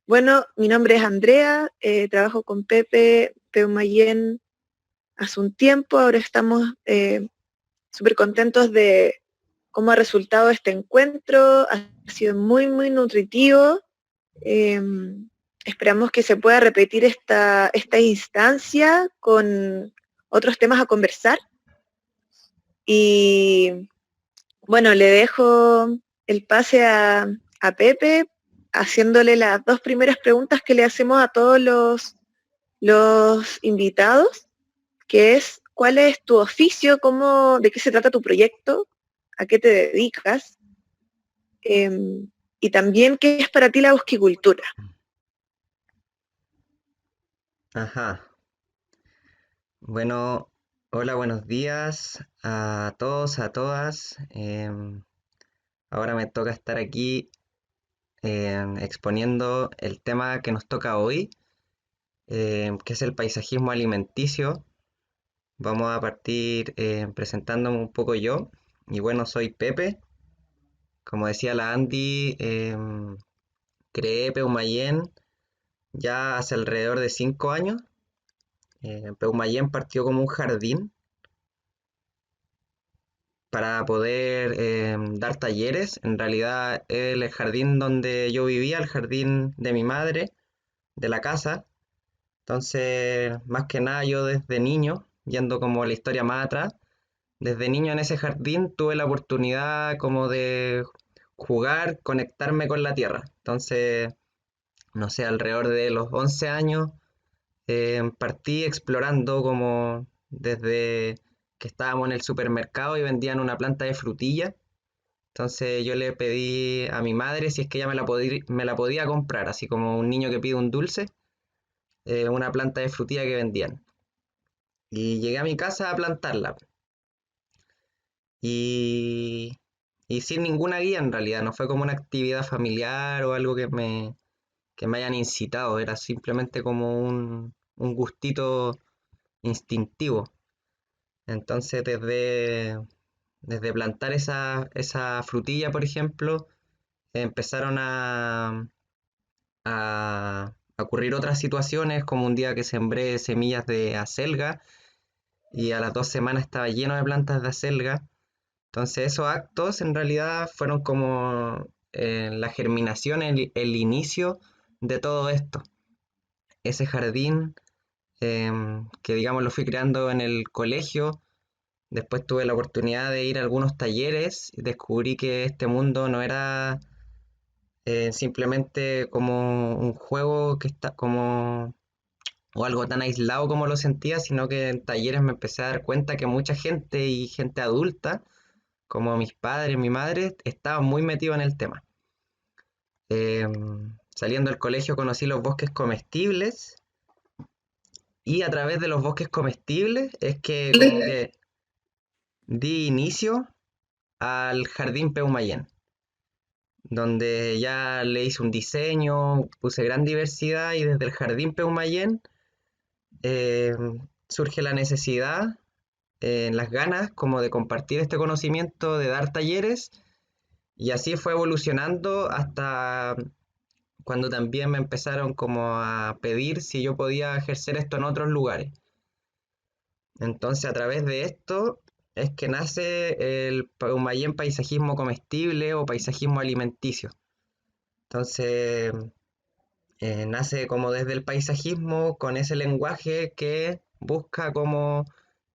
Bueno, mi nombre es Andrea, trabajo con Pepe Peumayén hace un tiempo, ahora estamos súper contentos de cómo ha resultado este encuentro, ha sido muy, muy nutritivo. Eh, Esperamos que se pueda repetir esta instancia con otros temas a conversar. Y bueno, le dejo el pase a Pepe haciéndole las dos primeras preguntas que le hacemos a todos los invitados, que es ¿cuál es tu oficio? ¿De qué se trata tu proyecto? ¿A qué te dedicas? Y también qué es para ti la bosquicultura. Ajá. Bueno, hola, buenos días a todos, a todas. Ahora me toca estar aquí exponiendo el tema que nos toca hoy, que es el paisajismo alimenticio. Vamos a partir presentándome un poco yo. Y bueno, soy Pepe. Como decía la Andy, creé Peumayén ya hace alrededor de 5 años. Peumayén partió como un jardín para poder dar talleres. En realidad, el jardín donde yo vivía, el jardín de mi madre, de la casa. Entonces, más que nada, yo desde niño, yendo como la historia más atrás, desde niño en ese jardín tuve la oportunidad como de jugar, conectarme con la tierra. Entonces, no sé, alrededor de los 11 años, partí explorando como desde que estábamos en el supermercado y vendían una planta de frutilla. Entonces yo le pedí a mi madre si es que ella me la podía comprar, así como un niño que pide un dulce, una planta de frutilla que vendían. Y llegué a mi casa a plantarla. Y, y sin ninguna guía en realidad, no fue como una actividad familiar o algo que me hayan incitado, era simplemente como un gustito instintivo. Entonces desde plantar esa frutilla, por ejemplo, empezaron a ocurrir otras situaciones, como un día que sembré semillas de acelga y a las 2 semanas estaba lleno de plantas de acelga. Entonces esos actos en realidad fueron como la germinación, el inicio de todo esto. Ese jardín que digamos lo fui creando en el colegio. Después tuve la oportunidad de ir a algunos talleres y descubrí que este mundo no era simplemente como un juego que está como o algo tan aislado como lo sentía, sino que en talleres me empecé a dar cuenta que mucha gente y gente adulta, como mis padres, mi madre, estaban muy metidos en el tema. Saliendo del colegio conocí los bosques comestibles y a través de los bosques comestibles es que como que di inicio al Jardín Peumayén, donde ya le hice un diseño, puse gran diversidad y desde el Jardín Peumayén eh, surge la necesidad, las ganas como de compartir este conocimiento, de dar talleres y así fue evolucionando hasta cuando también me empezaron como a pedir si yo podía ejercer esto en otros lugares. Entonces a través de esto es que nace el Peumayén paisajismo comestible o paisajismo alimenticio. Entonces nace como desde el paisajismo con ese lenguaje que busca como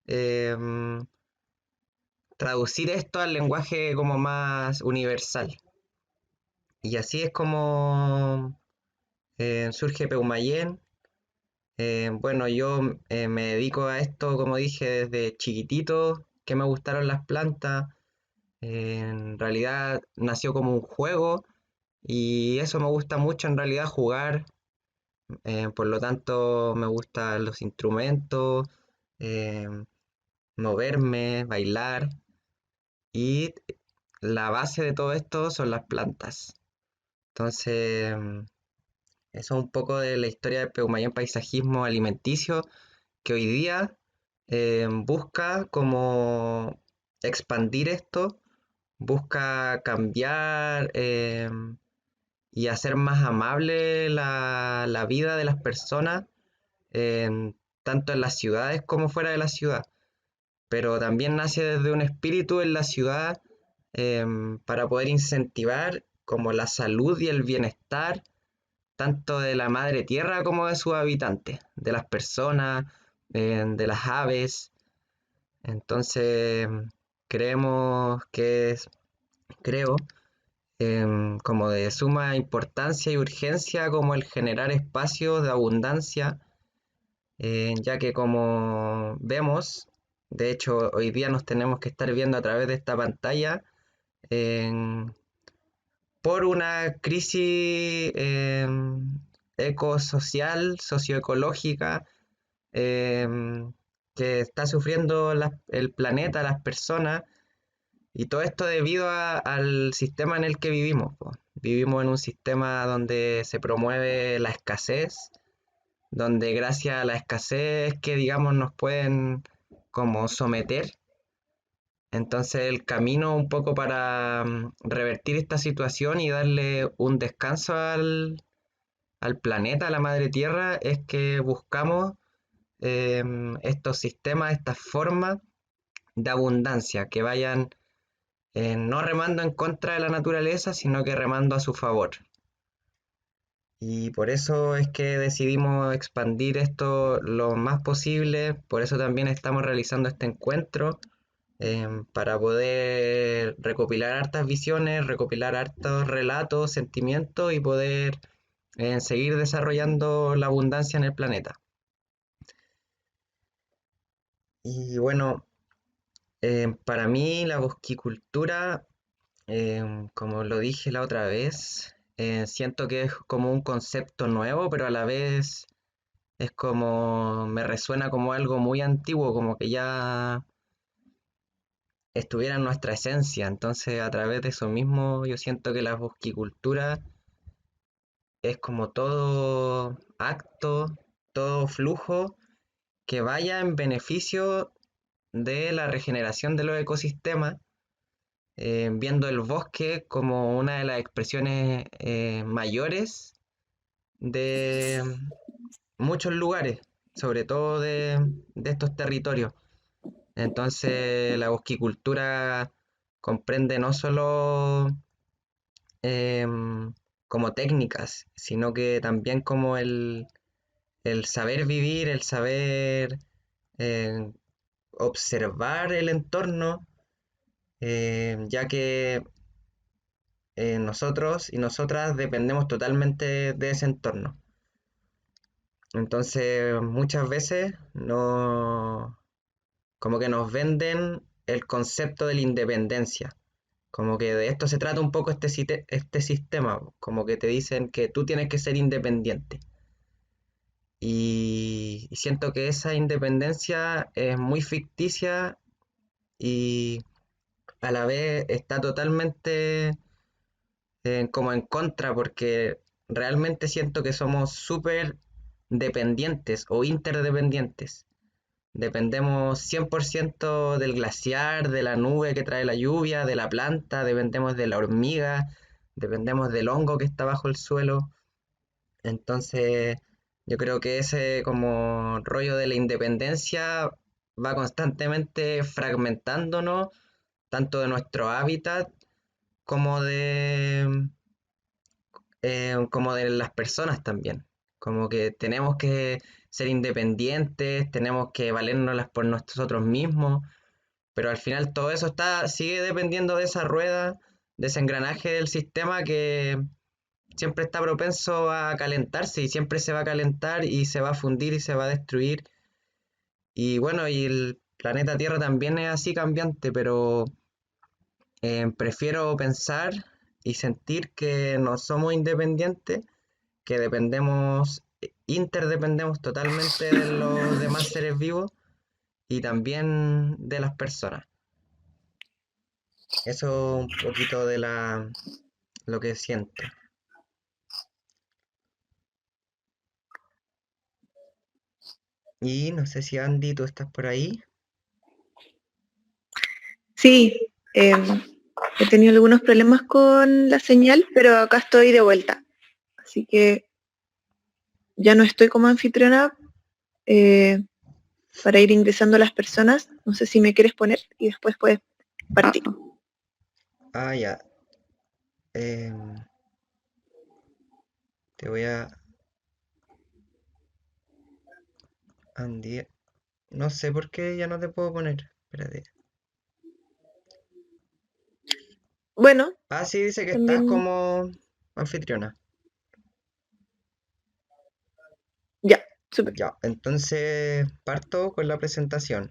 em, traducir esto al lenguaje como más universal. Y así es como surge Peumayén. Bueno, yo me dedico a esto, como dije, desde chiquitito, que me gustaron las plantas. En realidad nació como un juego y eso me gusta mucho en realidad jugar. Por lo tanto, me gustan los instrumentos, eh, moverme, bailar y la base de todo esto son las plantas. Entonces, eso es un poco de la historia del Peumayén paisajismo alimenticio que hoy día busca como expandir esto, busca cambiar y hacer más amable la vida de las personas, tanto en las ciudades como fuera de la ciudad. Pero también nace desde un espíritu en la ciudad, para poder incentivar como la salud y el bienestar tanto de la madre tierra como de sus habitantes, de las personas, de las aves. Entonces, creemos que es, creo, como de suma importancia y urgencia como el generar espacios de abundancia, ya que como vemos, de hecho hoy día nos tenemos que estar viendo a través de esta pantalla, en- por una crisis ecosocial, socioecológica, em, que está sufriendo el planeta, las personas, y todo esto debido al sistema en el que vivimos, po. Vivimos en un sistema donde se promueve la escasez, donde gracias a la escasez que digamos nos pueden como someter. Entonces el camino un poco para revertir esta situación y darle un descanso al planeta, a la madre tierra, es que buscamos estos sistemas, estas formas de abundancia que vayan no remando en contra de la naturaleza, sino que remando a su favor. Y por eso es que decidimos expandir esto lo más posible, por eso también estamos realizando este encuentro, para poder recopilar hartas visiones, recopilar hartos relatos, sentimientos y poder seguir desarrollando la abundancia en el planeta. Y bueno, para mí la bosquicultura, como lo dije la otra vez, siento que es como un concepto nuevo, pero a la vez es como, me resuena como algo muy antiguo, como que ya estuviera en nuestra esencia. Entonces, a través de eso mismo, yo siento que la bosquicultura es como todo acto, todo flujo que vaya en beneficio de la regeneración de los ecosistemas, viendo el bosque como una de las expresiones mayores de muchos lugares, sobre todo de estos territorios. Entonces la bosquicultura comprende no solo como técnicas, sino que también como el saber vivir, el saber eh, observar el entorno, ya que nosotros y nosotras dependemos totalmente de ese entorno. Entonces, muchas veces no, como que nos venden el concepto de la independencia. Como que de esto se trata un poco este sistema, como que te dicen que tú tienes que ser independiente. Y siento que esa independencia es muy ficticia y a la vez está totalmente como en contra, porque realmente siento que somos súper dependientes o interdependientes. Dependemos 100% del glaciar, de la nube que trae la lluvia, de la planta, dependemos de la hormiga, dependemos del hongo que está bajo el suelo. Entonces, yo creo que ese como rollo de la independencia va constantemente fragmentándonos, tanto de nuestro hábitat como como de las personas también. Como que tenemos que ser independientes, tenemos que valérnoslas por nosotros mismos, pero al final todo eso sigue dependiendo de esa rueda, de ese engranaje del sistema que siempre está propenso a calentarse y siempre se va a calentar y se va a fundir y se va a destruir. Y bueno, y el planeta Tierra también es así cambiante, pero prefiero pensar y sentir que no somos independientes, que dependemos, interdependemos totalmente de los demás seres vivos y también de las personas. Eso un poquito de lo que siento. Y no sé si Andy, tú estás por ahí. Sí, he tenido algunos problemas con la señal, pero acá estoy de vuelta. así que ya no estoy como anfitriona para ir ingresando a las personas. No sé si me quieres poner y después puedes partir. Ah, ya. Te voy a... Andy... No sé por qué ya no te puedo poner. Espérate. Bueno, Ah, sí, dice que estás también, como anfitriona. ya, súper. Ya, entonces parto con la presentación.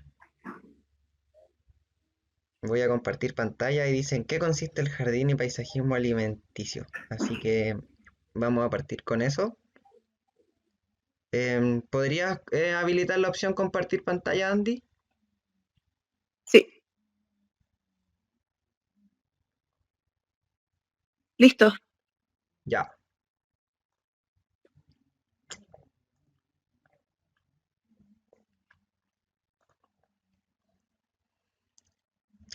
Voy a compartir pantalla y dice en qué consiste el jardín y paisajismo alimenticio. Así que vamos a partir con eso. ¿Podrías habilitar la opción compartir pantalla, Andy? Sí, listo. Ya.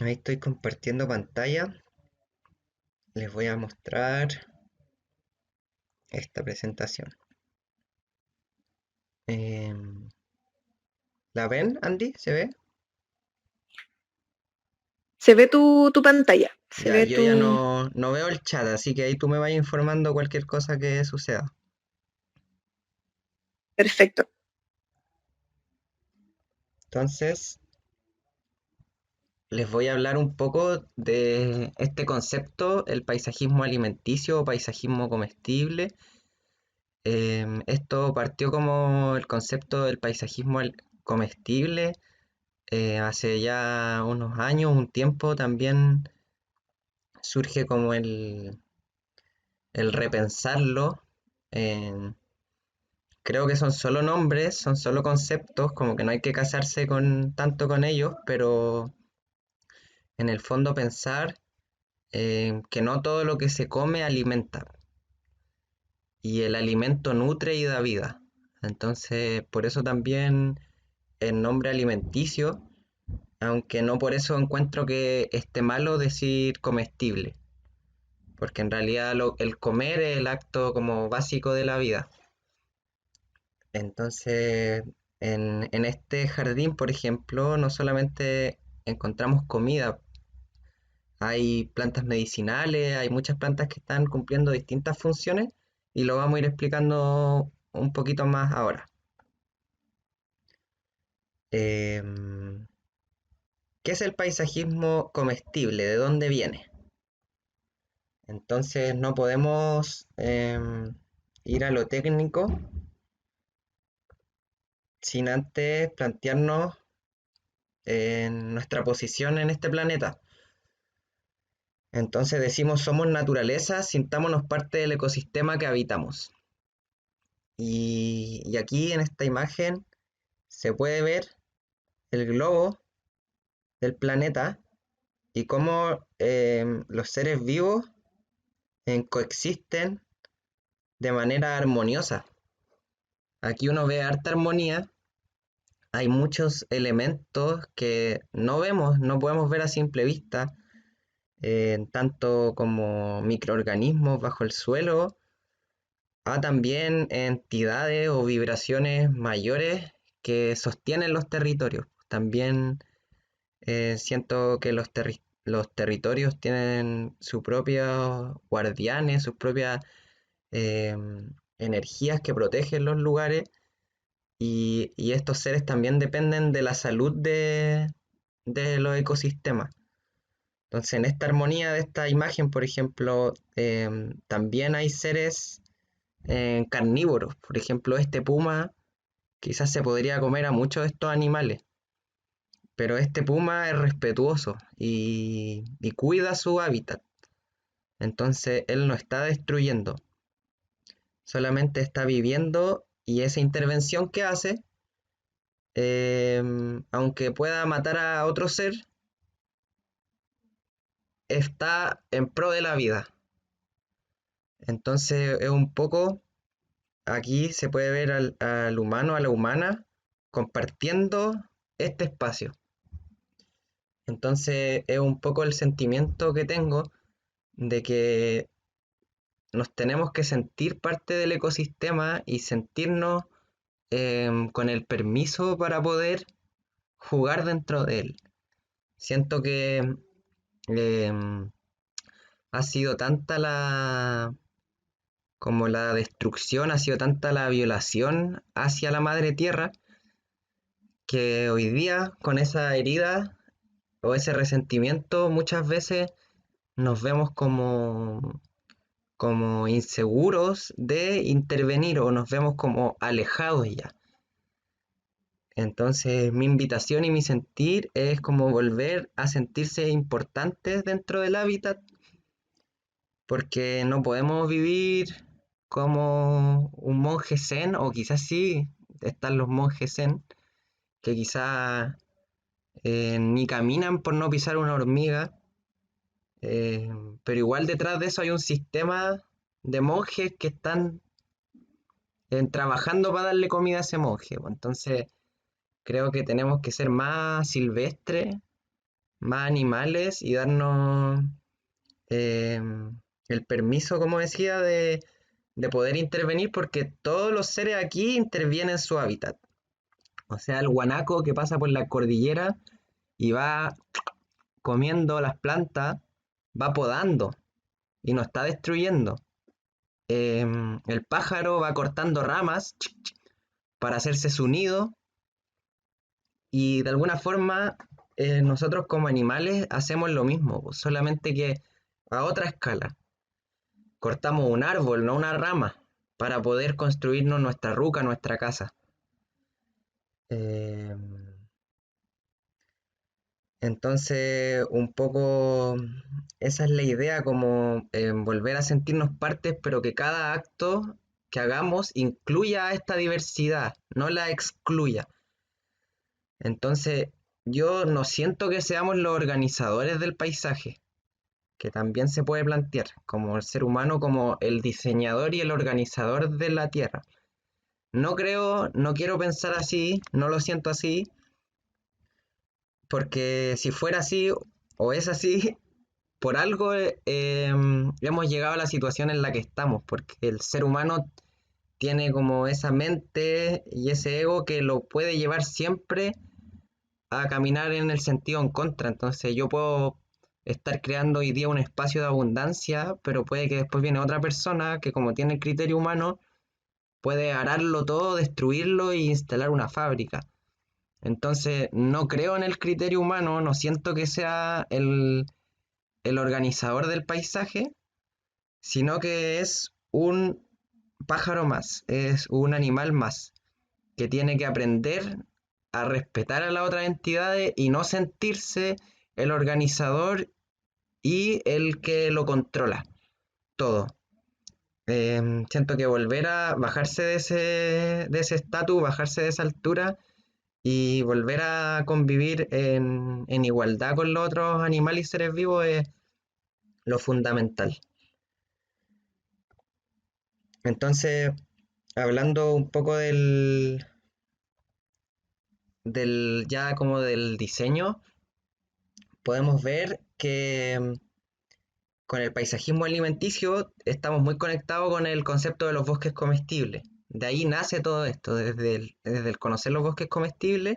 Ahí estoy compartiendo pantalla. Les voy a mostrar esta presentación. Em, ¿La ven, Andy? ¿Se ve? Se ve tu pantalla, se Ya, ve yo ya tu... no veo el chat, así que ahí tú me vas informando cualquier cosa que suceda. Perfecto. Entonces, les voy a hablar un poco de este concepto, el paisajismo alimenticio o paisajismo comestible. Esto partió como el concepto del paisajismo comestible hace ya unos años, un tiempo también surge como el repensarlo. eh, Creo que son solo nombres, son solo conceptos, como que no hay que casarse tanto con ellos, pero en el fondo pensar que no todo lo que se come alimenta y el alimento nutre y da vida. Entonces, por eso también el nombre alimenticio, aunque no por eso encuentro que esté malo decir comestible, porque en realidad el comer es el acto como básico de la vida. Entonces, en este jardín, por ejemplo, no solamente encontramos comida, hay plantas medicinales, hay muchas plantas que están cumpliendo distintas funciones y lo vamos a ir explicando un poquito más ahora. Em, ¿Qué es el paisajismo comestible? ¿De dónde viene? Entonces no podemos ir a lo técnico sin antes plantearnos nuestra posición en este planeta. Entonces decimos somos naturaleza, sintámonos parte del ecosistema que habitamos. Y aquí en esta imagen se puede ver el globo del planeta y cómo los seres vivos coexisten de manera armoniosa. Aquí uno ve harta armonía, hay muchos elementos que no vemos, no podemos ver a simple vista, tanto como microorganismos bajo el suelo, a también entidades o vibraciones mayores que sostienen los territorios. También siento que los territorios tienen sus propios guardianes, sus propias eh, energías que protegen los lugares y estos seres también dependen de la salud de los ecosistemas. Entonces, en esta armonía de esta imagen, por ejemplo, también hay seres carnívoros. Por ejemplo, este puma quizás se podría comer a muchos de estos animales, pero este puma es respetuoso y cuida su hábitat. Entonces, él no está destruyendo, solamente está viviendo y esa intervención que hace, aunque pueda matar a otro ser, está en pro de la vida. Entonces, es un poco, aquí se puede ver al humano, a la humana, compartiendo este espacio. Entonces es un poco el sentimiento que tengo de que nos tenemos que sentir parte del ecosistema y sentirnos con el permiso para poder jugar dentro de él. Siento que em, ha sido tanta como la destrucción, ha sido tanta la violación hacia la madre tierra, que hoy día con esa herida o ese resentimiento muchas veces nos vemos como inseguros de intervenir o nos vemos como alejados ya. Entonces mi invitación y mi sentir es como volver a sentirse importantes dentro del hábitat, porque no podemos vivir como un monje zen, o quizás sí están los monjes zen, que quizás ni caminan por no pisar una hormiga, eh, pero igual detrás de eso hay un sistema de monjes que están trabajando para darle comida a ese monje. Pues. Entonces creo que tenemos que ser más silvestres, más animales y darnos eh, el permiso, como decía, de poder intervenir porque todos los seres aquí intervienen en su hábitat. O sea, el guanaco que pasa por la cordillera y va comiendo las plantas, va podando y no está destruyendo. El pájaro va cortando ramas para hacerse su nido y de alguna forma nosotros como animales hacemos lo mismo, pues, solamente que a otra escala. Cortamos un árbol, no una rama, para poder construirnos nuestra ruca, nuestra casa. Eh, entonces, un poco esa es la idea, como volver a sentirnos partes, pero que cada acto que hagamos incluya a esta diversidad, no la excluya. Entonces, yo no siento que seamos los organizadores del paisaje, que también se puede plantear como el ser humano, como el diseñador y el organizador de la tierra. No creo, no quiero pensar así, no lo siento así, porque si fuera así o es así, por algo hemos llegado a la situación en la que estamos, porque el ser humano tiene como esa mente y ese ego que lo puede llevar siempre a caminar en el sentido en contra. Entonces yo puedo estar creando hoy día un espacio de abundancia, pero puede que después viene otra persona que como tiene el criterio humano, puede ararlo todo, destruirlo e instalar una fábrica. Entonces no creo en el criterio humano, no siento que sea el organizador del paisaje, sino que es un pájaro más, es un animal más, que tiene que aprender a respetar a las otras entidades y no sentirse el organizador y el que lo controla todo. Siento que volver a bajarse de ese estatus, bajarse de esa altura y volver a convivir en igualdad con los otros animales y seres vivos es lo fundamental. Entonces, hablando un poco del ya como del diseño, podemos ver que con el paisajismo alimenticio estamos muy conectados con el concepto de los bosques comestibles. De ahí nace todo esto, desde el conocer los bosques comestibles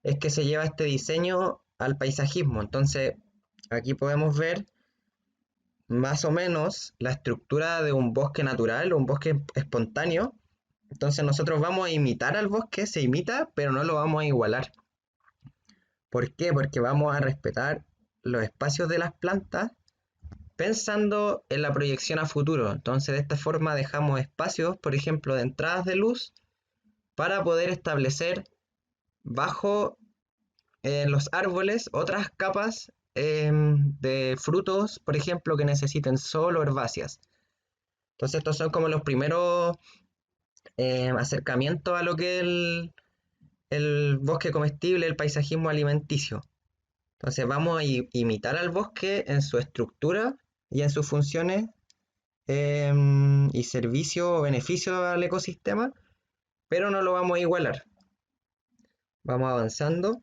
es que se lleva este diseño al paisajismo. Entonces, aquí podemos ver más o menos la estructura de un bosque natural, un bosque espontáneo. Entonces nosotros vamos a imitar al bosque, se imita, pero no lo vamos a igualar. ¿Por qué? Porque vamos a respetar los espacios de las plantas pensando en la proyección a futuro. Entonces de esta forma dejamos espacios, por ejemplo, de entradas de luz para poder establecer bajo los árboles otras capas de frutos, por ejemplo, que necesiten sol o herbáceas. Entonces estos son como los primeros acercamientos a lo que es el bosque comestible, el paisajismo alimenticio. Entonces vamos a imitar al bosque en su estructura y en sus funciones y servicio o beneficio al ecosistema, pero no lo vamos a igualar. Vamos avanzando.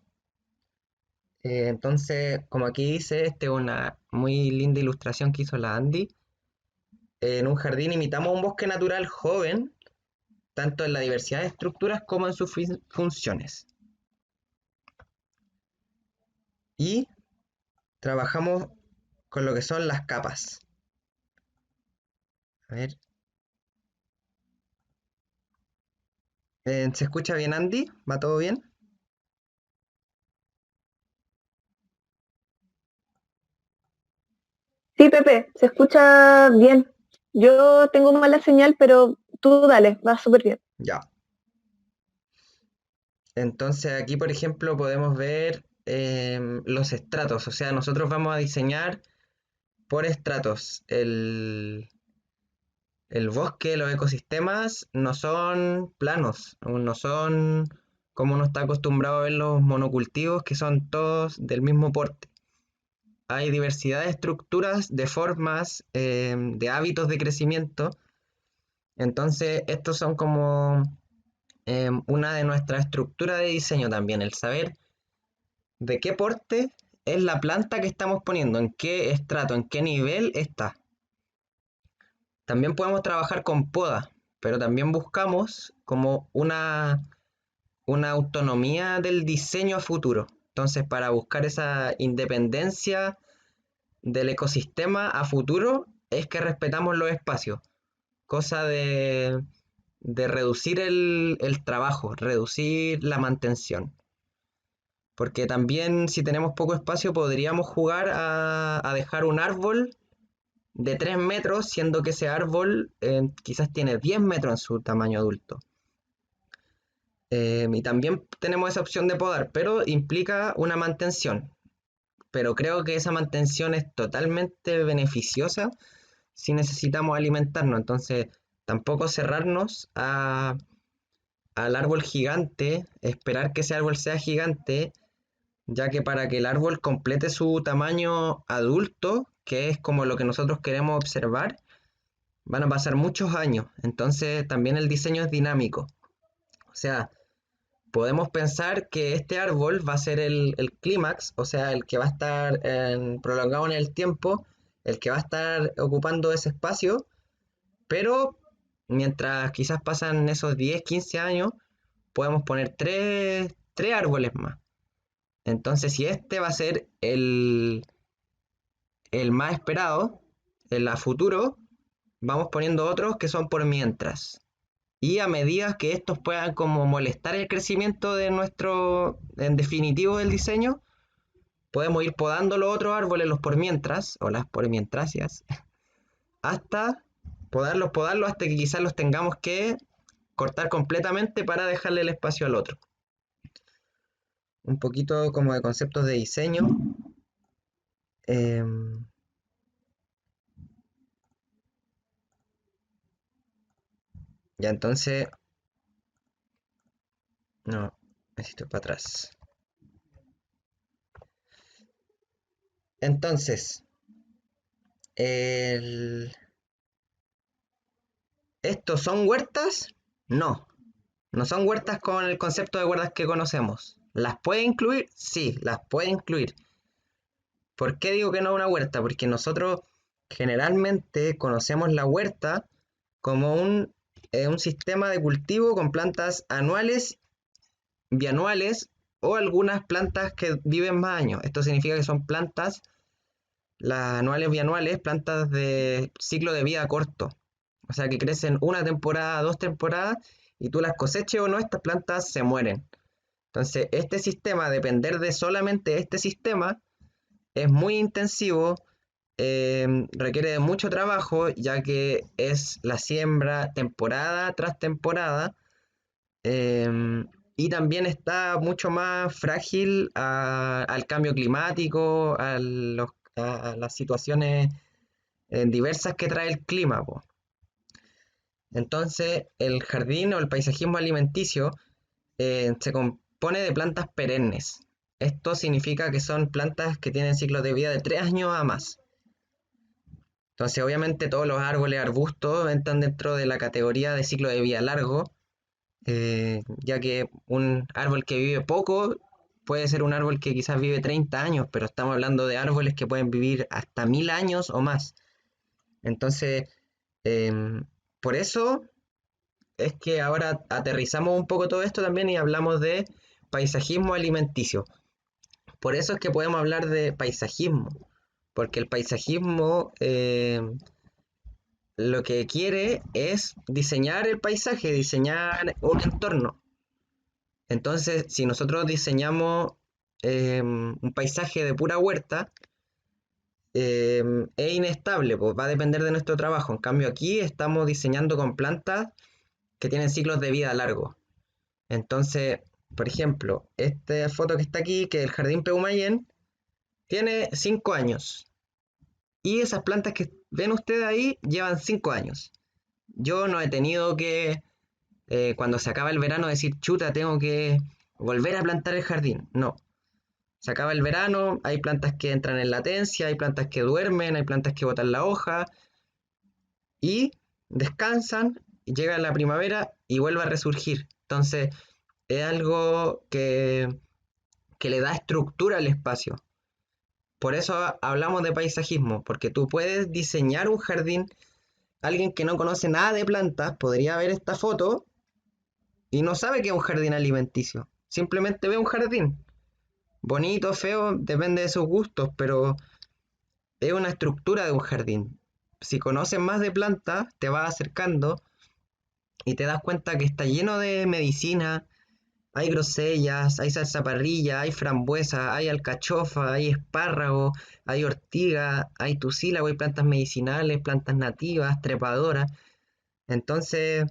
Entonces, como aquí dice, esta es una muy linda ilustración que hizo la Andy. en un jardín imitamos un bosque natural joven, tanto en la diversidad de estructuras como en sus funciones. Y trabajamos con lo que son las capas. A ver. ¿Se escucha bien, Andy? ¿Va todo bien? Sí, Pepe, se escucha bien. Yo tengo mala señal, pero tú dale, va súper bien. Ya. Entonces aquí, por ejemplo, podemos ver los estratos. O sea, nosotros vamos a diseñar por estratos. El bosque, los ecosistemas no son planos, no son como uno está acostumbrado a ver los monocultivos, que son todos del mismo porte. Hay diversidad de estructuras, de formas, de hábitos de crecimiento. Entonces, estos son como una de nuestras estructuras de diseño también, el saber de qué porte es la planta que estamos poniendo, en qué estrato, en qué nivel está. También podemos trabajar con poda, pero también buscamos como una autonomía del diseño a futuro. Entonces, para buscar esa independencia del ecosistema a futuro, es que respetamos los espacios, cosa de reducir el trabajo, reducir la mantención. Porque también si tenemos poco espacio podríamos jugar a dejar un árbol de 3 metros, siendo que ese árbol quizás tiene 10 metros en su tamaño adulto. Y también tenemos esa opción de podar, pero implica una mantención. Pero creo que esa mantención es totalmente beneficiosa si necesitamos alimentarnos. Entonces, tampoco cerrarnos al árbol gigante, esperar que ese árbol sea gigante, ya que para que el árbol complete su tamaño adulto, que es como lo que nosotros queremos observar, van a pasar muchos años. Entonces, también el diseño es dinámico. O sea, podemos pensar que este árbol va a ser el clímax, o sea, el que va a estar prolongado en el tiempo, el que va a estar ocupando ese espacio, pero mientras quizás pasan esos 10, 15 años, podemos poner tres árboles más. Entonces, si este va a ser el más esperado, en la futuro, vamos poniendo otros que son por mientras. Y a medida que estos puedan como molestar el crecimiento de nuestro, en definitivo del diseño, podemos ir podando los otros árboles, los por mientras, o las por mientrasias, hasta podarlos hasta que quizás los tengamos que cortar completamente para dejarle el espacio al otro. Un poquito como de conceptos de diseño. Ya entonces, no, necesito ir para atrás. Entonces, el... ¿estos son huertas? No, no son huertas con el concepto de huertas que conocemos. ¿Las puede incluir? Sí, las puede incluir. ¿Por qué digo que no es una huerta? Porque nosotros generalmente conocemos la huerta como un sistema de cultivo con plantas anuales, bianuales o algunas plantas que viven más años. Esto significa que son plantas, las anuales, bianuales, plantas de ciclo de vida corto. O sea que crecen una temporada, 2 temporadas y tú las coseches o no, estas plantas se mueren. Entonces, este sistema, depender de solamente este sistema, es muy intensivo, requiere de mucho trabajo, ya que es la siembra temporada tras temporada, y también está mucho más frágil al cambio climático, a las situaciones diversas que trae el clima, po. Entonces, el jardín o el paisajismo alimenticio se compone de plantas perennes. Esto significa que son plantas que tienen ciclos de vida de 3 años a más. Entonces, obviamente, todos los árboles, arbustos entran dentro de la categoría de ciclo de vida largo, ya que un árbol que vive poco puede ser un árbol que quizás vive 30 años, pero estamos hablando de árboles que pueden vivir hasta 1000 años o más. Entonces, Em, por eso es que ahora aterrizamos un poco todo esto también y hablamos de paisajismo alimenticio. Por eso es que podemos hablar de paisajismo, porque el paisajismo lo que quiere es diseñar el paisaje, diseñar un entorno. Entonces, si nosotros diseñamos un paisaje de pura huerta, es inestable, pues va a depender de nuestro trabajo. En cambio, aquí estamos diseñando con plantas que tienen ciclos de vida largos. Entonces, por ejemplo, esta foto que está aquí, que es el Jardín Peumayén, tiene 5 años. Y esas plantas que ven ustedes ahí llevan 5 años. Yo no he tenido que, cuando se acaba el verano, decir, chuta, tengo que volver a plantar el jardín. No. Se acaba el verano, hay plantas que entran en latencia, hay plantas que duermen, hay plantas que botan la hoja y descansan, y llega la primavera y vuelve a resurgir. Entonces, es algo que le da estructura al espacio. Por eso hablamos de paisajismo, porque tú puedes diseñar un jardín. Alguien que no conoce nada de plantas podría ver esta foto y no sabe que es un jardín alimenticio. Simplemente ve un jardín. Bonito, feo, depende de sus gustos, pero es una estructura de un jardín. Si conoces más de plantas, te vas acercando y te das cuenta que está lleno de medicina. Hay grosellas, hay zarzaparrilla, hay frambuesa, hay alcachofa, hay espárrago, hay ortiga, hay tucílago, hay plantas medicinales, plantas nativas, trepadoras. Entonces,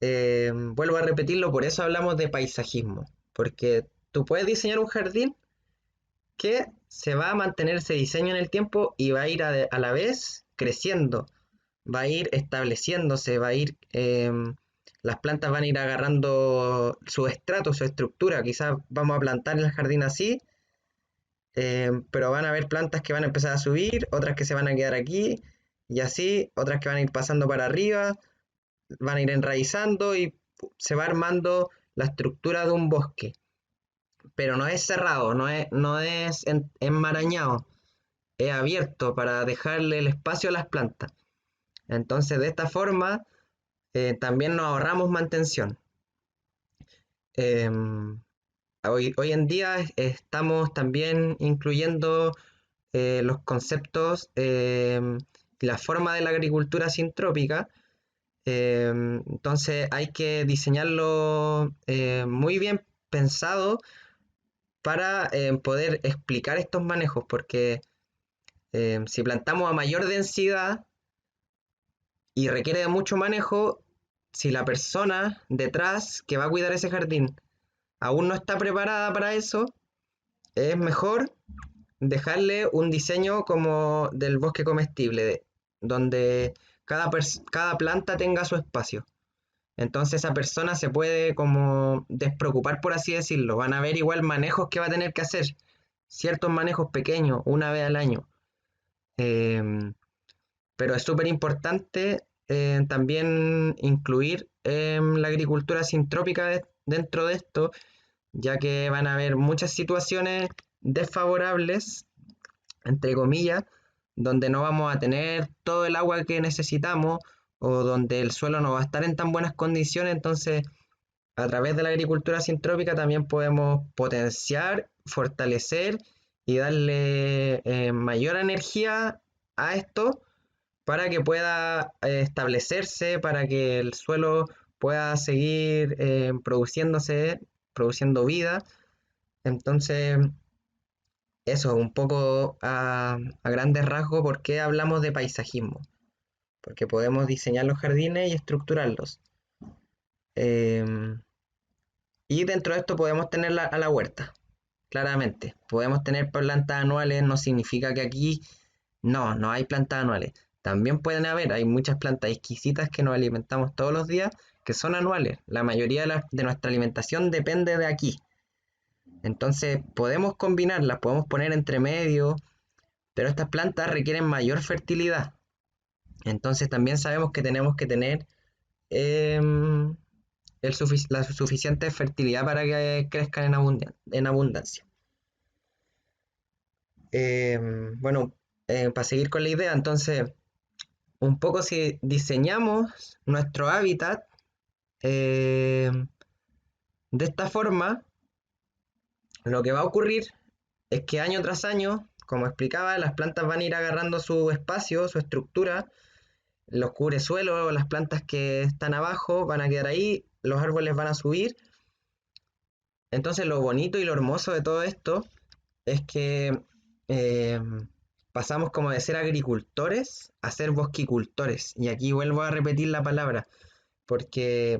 vuelvo a repetirlo, por eso hablamos de paisajismo, porque tú puedes diseñar un jardín que se va a mantener ese diseño en el tiempo y va a ir a la vez creciendo, va a ir estableciéndose, va a ir, las plantas van a ir agarrando su estrato, su estructura. Quizás vamos a plantar el jardín así, pero van a haber plantas que van a empezar a subir, otras que se van a quedar aquí, y así, otras que van a ir pasando para arriba, van a ir enraizando y se va armando la estructura de un bosque. Pero no es cerrado, no es enmarañado, es abierto para dejarle el espacio a las plantas. Entonces, de esta forma, también nos ahorramos mantención. Em, hoy en día estamos también incluyendo los conceptos y la forma de la agricultura sintrópica. Entonces hay que diseñarlo muy bien pensado para poder explicar estos manejos, porque si plantamos a mayor densidad y requiere de mucho manejo, si la persona detrás que va a cuidar ese jardín aún no está preparada para eso, es mejor dejarle un diseño como del bosque comestible, donde cada planta tenga su espacio. Entonces esa persona se puede como despreocupar, por así decirlo. Van a haber igual manejos que va a tener que hacer, ciertos manejos pequeños, una vez al año. Em, pero es súper importante también incluir la agricultura sintrópica dentro de esto, ya que van a haber muchas situaciones desfavorables, entre comillas, donde no vamos a tener todo el agua que necesitamos o donde el suelo no va a estar en tan buenas condiciones. Entonces, a través de la agricultura sintrópica también podemos potenciar, fortalecer y darle mayor energía a esto para que pueda establecerse, para que el suelo pueda seguir produciéndose, produciendo vida. Entonces, eso, un poco a grandes rasgos, ¿por qué hablamos de paisajismo? Porque podemos diseñar los jardines y estructurarlos. Em, y dentro de esto podemos tener a la huerta, claramente. Podemos tener plantas anuales, no significa que aquí no hay plantas anuales. También pueden haber, hay muchas plantas exquisitas que nos alimentamos todos los días que son anuales. La mayoría de nuestra alimentación depende de aquí. Entonces podemos combinarlas, podemos poner entre medio, pero estas plantas requieren mayor fertilidad. Entonces también sabemos que tenemos que tener em, la suficiente fertilidad para que crezcan en abundancia. Bueno, para seguir con la idea, entonces un poco si diseñamos nuestro hábitat eh, de esta forma, lo que va a ocurrir es que año tras año, como explicaba, las plantas van a ir agarrando su espacio, su estructura, los cubre suelo, las plantas que están abajo van a quedar ahí, los árboles van a subir. Entonces lo bonito y lo hermoso de todo esto es que eh, pasamos como de ser agricultores a ser bosquicultores. Y aquí vuelvo a repetir la palabra, porque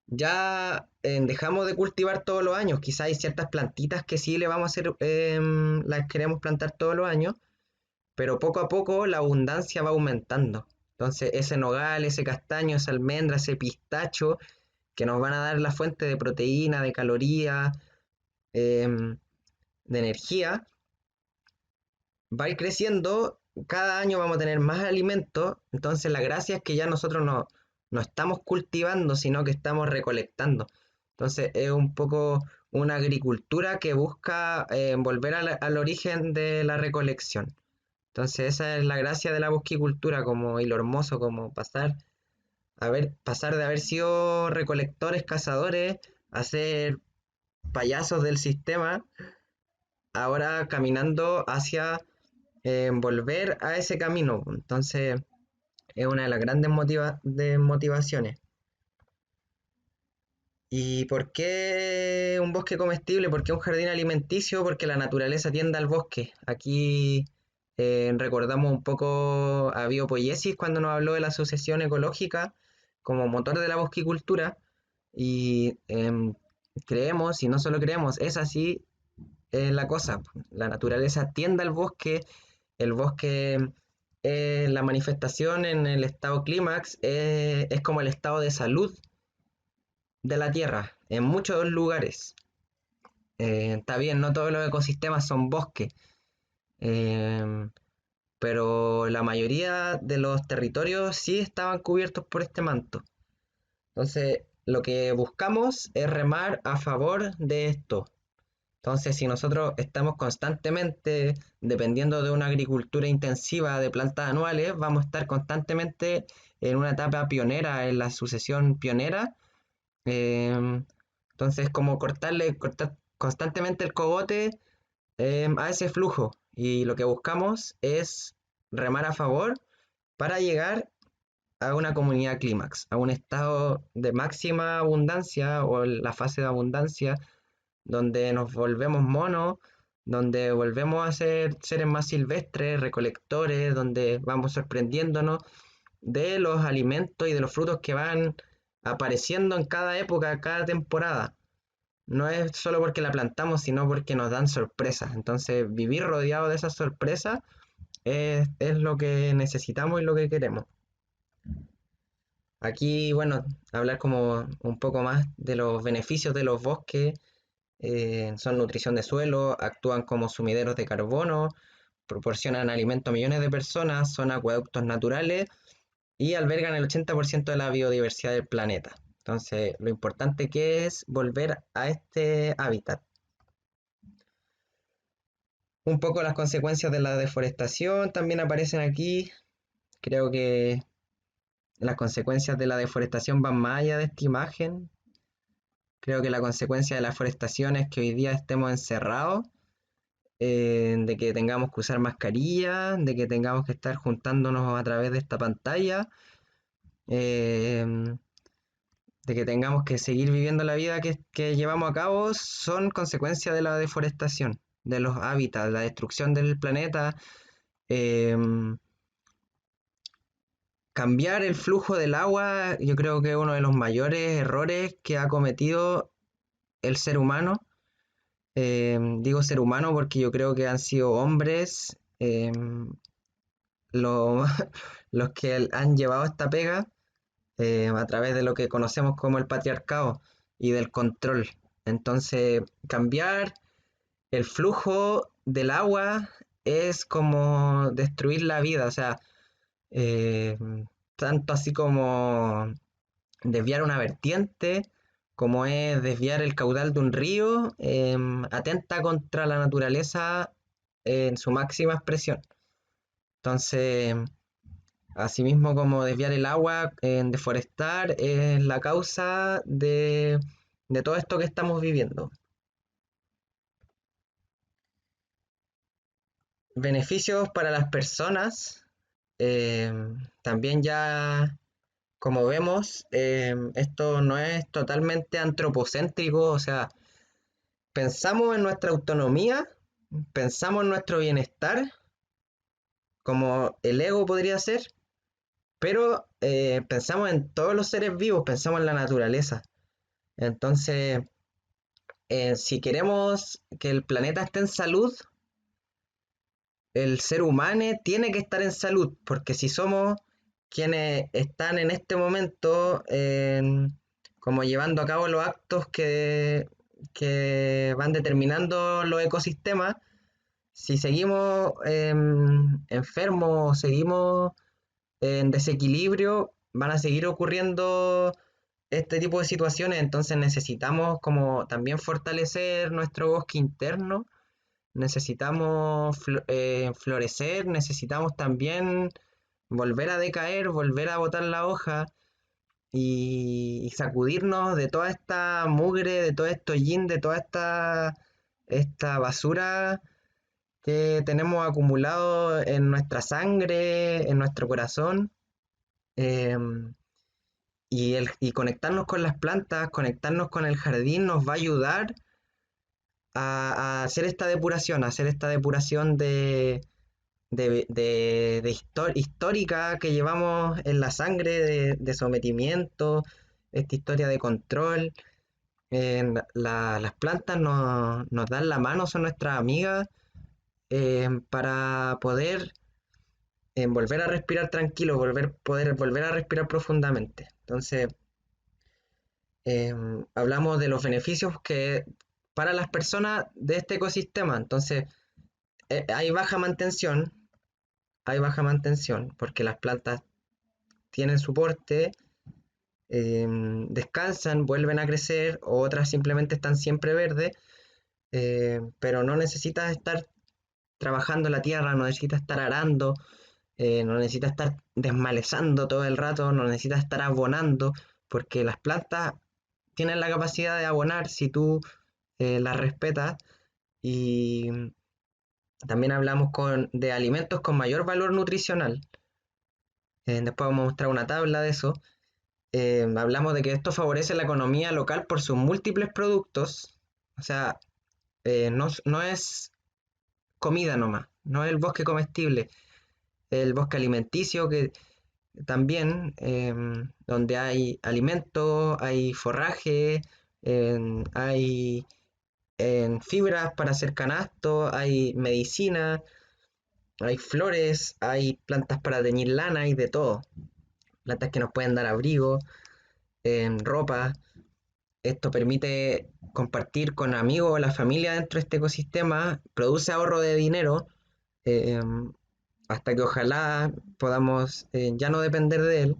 ya dejamos de cultivar todos los años. Quizá hay ciertas plantitas que sí le vamos a hacer, las queremos plantar todos los años, pero poco a poco la abundancia va aumentando. Entonces ese nogal, ese castaño, esa almendra, ese pistacho, que nos van a dar la fuente de proteína, de calorías, em, de energía, va a ir creciendo, cada año vamos a tener más alimentos, entonces la gracia es que ya nosotros no estamos cultivando, sino que estamos recolectando. Entonces es un poco una agricultura que busca volver al origen de la recolección. Entonces esa es la gracia de la bosquicultura, como y lo hermoso, como pasar de haber sido recolectores, cazadores, a ser payasos del sistema, ahora caminando hacia volver a ese camino. Entonces, es una de las grandes motivaciones. ¿Y por qué un bosque comestible? ¿Por qué un jardín alimenticio? Porque la naturaleza tiende al bosque. Aquí recordamos un poco a Biopoiesis cuando nos habló de la asociación ecológica como motor de la bosquicultura. Y creemos, y no solo creemos, es así la cosa. La naturaleza tiende al bosque, el bosque, la manifestación en el estado clímax, es como el estado de salud de la Tierra en muchos lugares. Está bien, no todos los ecosistemas son bosques, eh, pero la mayoría de los territorios sí estaban cubiertos por este manto. Entonces, lo que buscamos es remar a favor de esto. Entonces, si nosotros estamos constantemente dependiendo de una agricultura intensiva de plantas anuales, vamos a estar constantemente en una etapa pionera, en la sucesión pionera. Em, entonces, como cortar constantemente el cogote a ese flujo. Y lo que buscamos es remar a favor para llegar a una comunidad clímax, a un estado de máxima abundancia o la fase de abundancia donde nos volvemos monos, donde volvemos a ser seres más silvestres, recolectores, donde vamos sorprendiéndonos de los alimentos y de los frutos que van apareciendo en cada época, cada temporada. No es solo porque la plantamos, sino porque nos dan sorpresas. Entonces, vivir rodeado de esas sorpresas es lo que necesitamos y lo que queremos. Aquí, bueno, hablar como un poco más de los beneficios de los bosques. Son nutrición de suelo, actúan como sumideros de carbono, proporcionan alimento a millones de personas, son acueductos naturales y albergan el 80% de la biodiversidad del planeta. Entonces, lo importante que es volver a este hábitat. Un poco las consecuencias de la deforestación también aparecen aquí. Creo que las consecuencias de la deforestación van más allá de esta imagen. Creo que la consecuencia de la deforestación es que hoy día estemos encerrados, de que tengamos que usar mascarilla, de que tengamos que estar juntándonos a través de esta pantalla, eh, de que tengamos que seguir viviendo la vida que llevamos a cabo, son consecuencias de la deforestación, de los hábitats, la destrucción del planeta. eh, Cambiar el flujo del agua, yo creo que es uno de los mayores errores que ha cometido el ser humano. Digo ser humano porque yo creo que han sido hombres lo- los que han llevado esta pega a través de lo que conocemos como el patriarcado y del control. Entonces, cambiar el flujo del agua es como destruir la vida, o sea, eh, tanto así como desviar una vertiente, como es desviar el caudal de un río, atenta contra la naturaleza en su máxima expresión. Entonces, Asimismo, como desviar el agua, en deforestar, es la causa de todo esto que estamos viviendo. Beneficios para las personas. eh, También ya, como vemos, esto no es totalmente antropocéntrico, o sea, pensamos en nuestra autonomía, pensamos en nuestro bienestar, como el ego podría ser, pero pensamos en todos los seres vivos, pensamos en la naturaleza. Entonces, si queremos que el planeta esté en salud, el ser humano tiene que estar en salud, porque si somos quienes están en este momento como llevando a cabo los actos que van determinando los ecosistemas, si seguimos enfermos, seguimos en desequilibrio, van a seguir ocurriendo este tipo de situaciones. Entonces necesitamos como también fortalecer nuestro bosque interno, necesitamos florecer, necesitamos también volver a decaer, volver a botar la hoja y sacudirnos de toda esta mugre, de todo esto yin, de toda esta basura que tenemos acumulado en nuestra sangre, en nuestro corazón. em, y conectarnos con las plantas, conectarnos con el jardín nos va a ayudar a hacer esta depuración, a hacer esta depuración histórica que llevamos en la sangre, de sometimiento, esta historia de control. Las plantas nos dan la mano, son nuestras amigas, para poder volver a respirar tranquilo, poder volver a respirar profundamente. Entonces, hablamos de los beneficios que para las personas de este ecosistema. Entonces, hay baja mantención, porque las plantas tienen soporte, descansan, vuelven a crecer, o otras simplemente están siempre verdes, pero no necesitas estar trabajando la tierra, no necesitas estar arando, no necesitas estar desmalezando todo el rato, no necesitas estar abonando, porque las plantas tienen la capacidad de abonar si tú las respetas. Y también hablamos de alimentos con mayor valor nutricional. Después vamos a mostrar una tabla de eso. Hablamos de que esto favorece la economía local por sus múltiples productos. O sea, no es comida nomás, no es el bosque comestible, el bosque alimenticio que también, donde hay alimento, hay forraje, hay fibras para hacer canasto, hay medicina, hay flores, hay plantas para teñir lana, hay de todo. Plantas que nos pueden dar abrigo, ropa. Esto permite compartir con amigos o la familia dentro de este ecosistema, produce ahorro de dinero, eh, hasta que ojalá podamos ya no depender de él.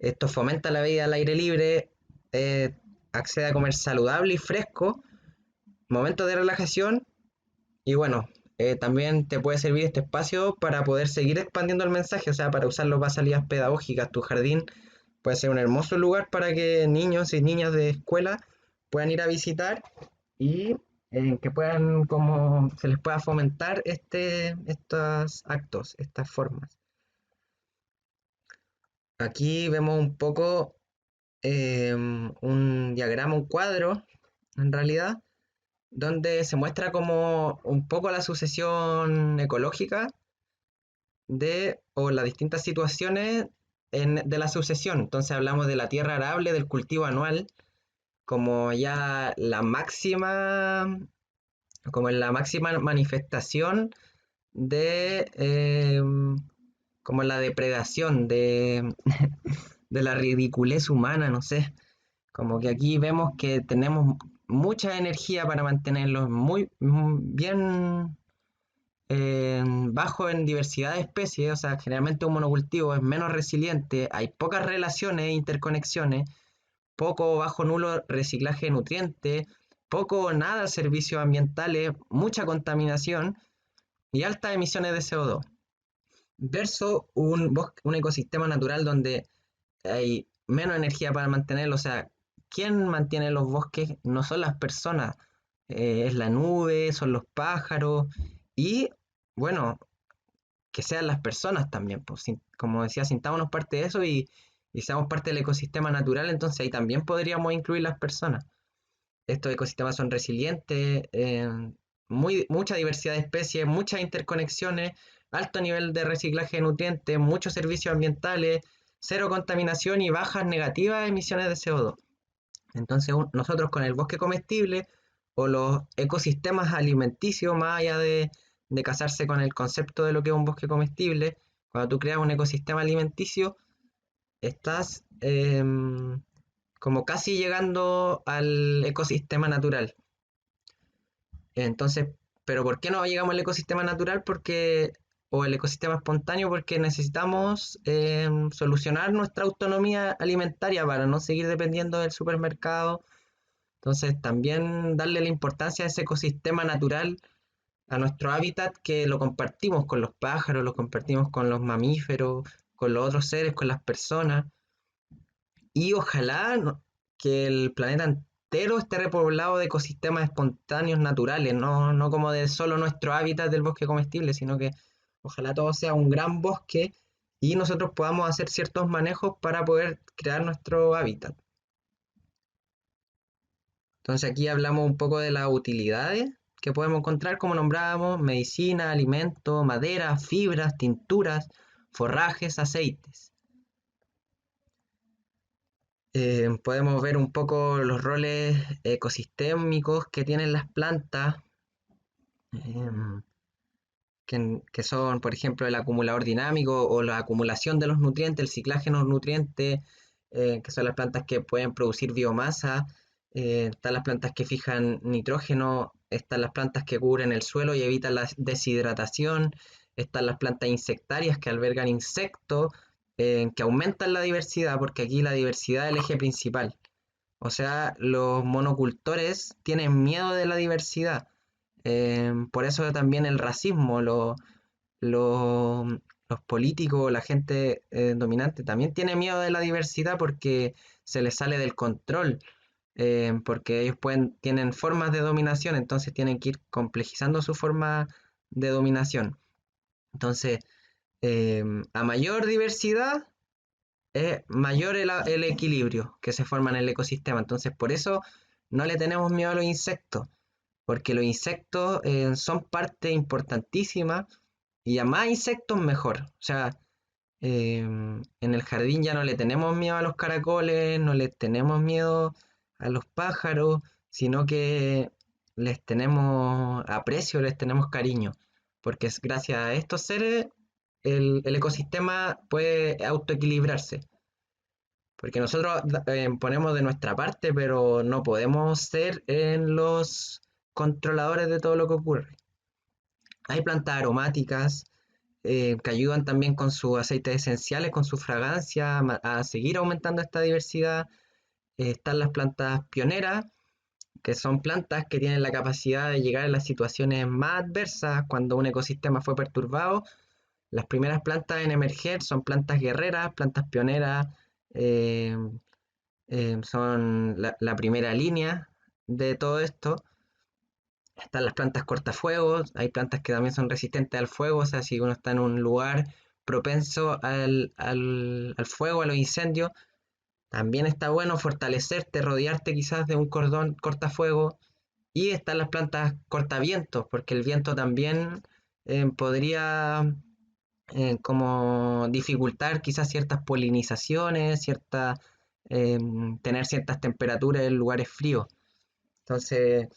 Esto fomenta la vida al aire libre, eh, accede a comer saludable y fresco, momentos de relajación. Y bueno, también te puede servir este espacio para poder seguir expandiendo el mensaje, o sea, para usarlo para salidas pedagógicas. Tu jardín puede ser un hermoso lugar para que niños y niñas de escuela puedan ir a visitar y que puedan, como se les pueda fomentar estos actos, estas formas. Aquí vemos un poco un diagrama, un cuadro, en realidad, donde se muestra como un poco la sucesión ecológica o las distintas situaciones de la sucesión. Entonces hablamos de la tierra arable, del cultivo anual, como ya la máxima, como en la máxima manifestación de como la depredación, de la ridiculez humana, no sé. Como que aquí vemos que tenemos mucha energía para mantenerlos bien bajo en diversidad de especies. O sea, generalmente un monocultivo es menos resiliente, hay pocas relaciones e interconexiones, poco o bajo nulo reciclaje de nutrientes, poco o nada servicios ambientales, mucha contaminación y altas emisiones de CO2. versus un ecosistema natural donde hay menos energía para mantenerlo. O sea, ¿quién mantiene los bosques? No son las personas, es la nube, son los pájaros y, bueno, que sean las personas también. Pues, como decía, sintámonos parte de eso y seamos parte del ecosistema natural, entonces ahí también podríamos incluir las personas. Estos ecosistemas son resilientes, mucha diversidad de especies, muchas interconexiones, alto nivel de reciclaje de nutrientes, muchos servicios ambientales, cero contaminación y bajas negativas emisiones de CO2. Entonces nosotros con el bosque comestible o los ecosistemas alimenticios, más allá de casarse con el concepto de lo que es un bosque comestible, cuando tú creas un ecosistema alimenticio, estás como casi llegando al ecosistema natural. Entonces, pero ¿por qué no llegamos al ecosistema natural? O el ecosistema espontáneo, porque necesitamos solucionar nuestra autonomía alimentaria para no seguir dependiendo del supermercado. Entonces, también darle la importancia a ese ecosistema natural, a nuestro hábitat, que lo compartimos con los pájaros, lo compartimos con los mamíferos, con los otros seres, con las personas. Y ojalá que el planeta entero esté repoblado de ecosistemas espontáneos naturales, no como de solo nuestro hábitat del bosque comestible, sino que ojalá todo sea un gran bosque y nosotros podamos hacer ciertos manejos para poder crear nuestro hábitat. Entonces aquí hablamos un poco de las utilidades que podemos encontrar, como nombrábamos: medicina, alimento, madera, fibras, tinturas, forrajes, aceites. Podemos ver un poco los roles ecosistémicos que tienen las plantas, em, que son, por ejemplo, el acumulador dinámico o la acumulación de los nutrientes, el ciclaje de los nutrientes, que son las plantas que pueden producir biomasa. Están las plantas que fijan nitrógeno, están las plantas que cubren el suelo y evitan la deshidratación, están las plantas insectarias que albergan insectos, que aumentan la diversidad, porque aquí la diversidad es el eje principal. O sea, los monocultores tienen miedo de la diversidad. Por eso también el racismo, lo- los políticos, la gente dominante también tiene miedo de la diversidad porque se les sale del control, porque ellos tienen formas de dominación, entonces tienen que ir complejizando su forma de dominación. Entonces, a mayor diversidad, es mayor el equilibrio que se forma en el ecosistema. Entonces, por eso no le tenemos miedo a los insectos, porque los insectos son parte importantísima y a más insectos mejor. O sea, en el jardín ya no le tenemos miedo a los caracoles, no le tenemos miedo a los pájaros, sino que les tenemos aprecio, les tenemos cariño, porque es gracias a estos seres el ecosistema puede autoequilibrarse. Porque nosotros ponemos de nuestra parte, pero no podemos ser en los controladores de todo lo que ocurre. Hay plantas aromáticas que ayudan también con sus aceites esenciales, con su fragancia, a seguir aumentando esta diversidad. Están las plantas pioneras, que son plantas que tienen la capacidad de llegar a las situaciones más adversas cuando un ecosistema fue perturbado. Las primeras plantas en emerger son plantas guerreras, plantas pioneras, eh, son la primera línea de todo esto. Están las plantas cortafuegos, hay plantas que también son resistentes al fuego, o sea, si uno está en un lugar propenso al fuego, a los incendios, también está bueno fortalecerte, rodearte quizás de un cordón cortafuego. Y están las plantas cortavientos, porque el viento también podría como dificultar quizás ciertas polinizaciones, tener ciertas temperaturas en lugares fríos. Entonces,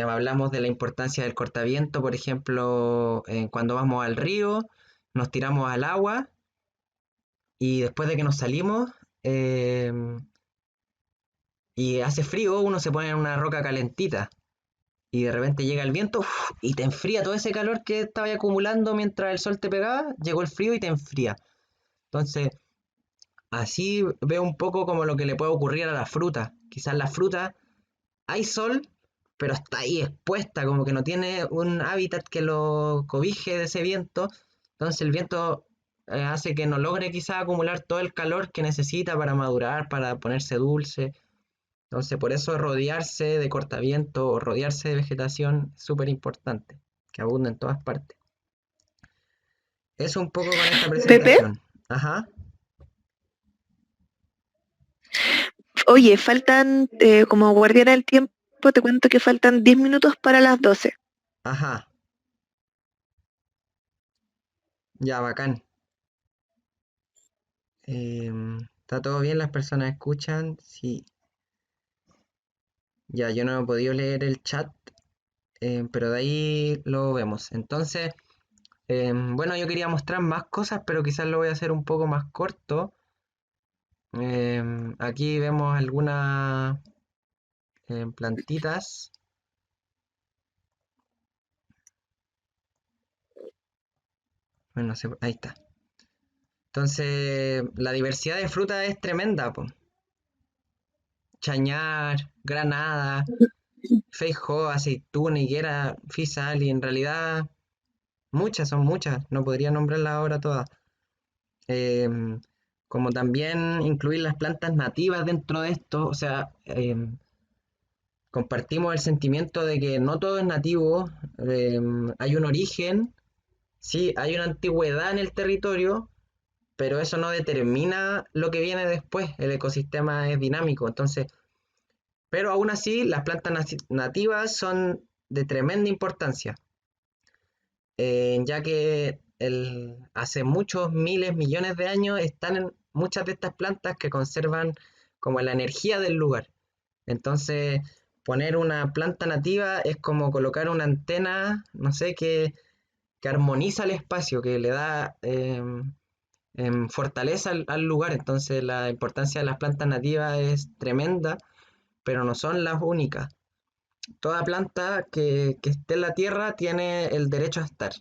hablamos de la importancia del cortaviento, por ejemplo, cuando vamos al río, nos tiramos al agua y después de que nos salimos eh, y hace frío, uno se pone en una roca calentita y de repente llega el viento, ¡uf!, y te enfría todo ese calor que estaba acumulando mientras el sol te pegaba, llegó el frío y te enfría. Entonces, así veo un poco como lo que le puede ocurrir a la fruta. Quizás la fruta, hay sol, pero está ahí expuesta, como que no tiene un hábitat que lo cobije de ese viento, Entonces el viento hace que no logre quizá acumular todo el calor que necesita para madurar, para ponerse dulce. Entonces por eso rodearse de cortaviento o rodearse de vegetación es súper importante, que abunda en todas partes. Eso un poco con esta Pepe, presentación. Ajá, oye, faltan, como guardiana del tiempo, te cuento que faltan 10 minutos para las 12. ajá, ya, bacán. ¿Está todo bien? ¿Las personas escuchan? Sí. Ya, yo no he podido leer el chat, pero de ahí lo vemos. Entonces, bueno, yo quería mostrar más cosas, pero quizás lo voy a hacer un poco más corto. Aquí vemos algunas plantitas. Bueno, ahí está. Entonces, la diversidad de frutas es tremenda, po. Chañar, granada, feijóo, aceituna, higuera, fisal, y en realidad muchas, son muchas, no podría nombrarlas ahora todas. Em, Como también incluir las plantas nativas dentro de esto, o sea, compartimos el sentimiento de que no todo es nativo, hay un origen, sí, hay una antigüedad en el territorio, pero eso no determina lo que viene después, el ecosistema es dinámico, entonces, pero aún así las plantas nativas son de tremenda importancia, ya que hace muchos miles, millones de años están en muchas de estas plantas que conservan como la energía del lugar. Entonces, poner una planta nativa es como colocar una antena, no sé, que armoniza el espacio, que le da fortaleza al lugar. Entonces, la importancia de las plantas nativas es tremenda, pero no son las únicas. Toda planta que esté en la tierra tiene el derecho a estar.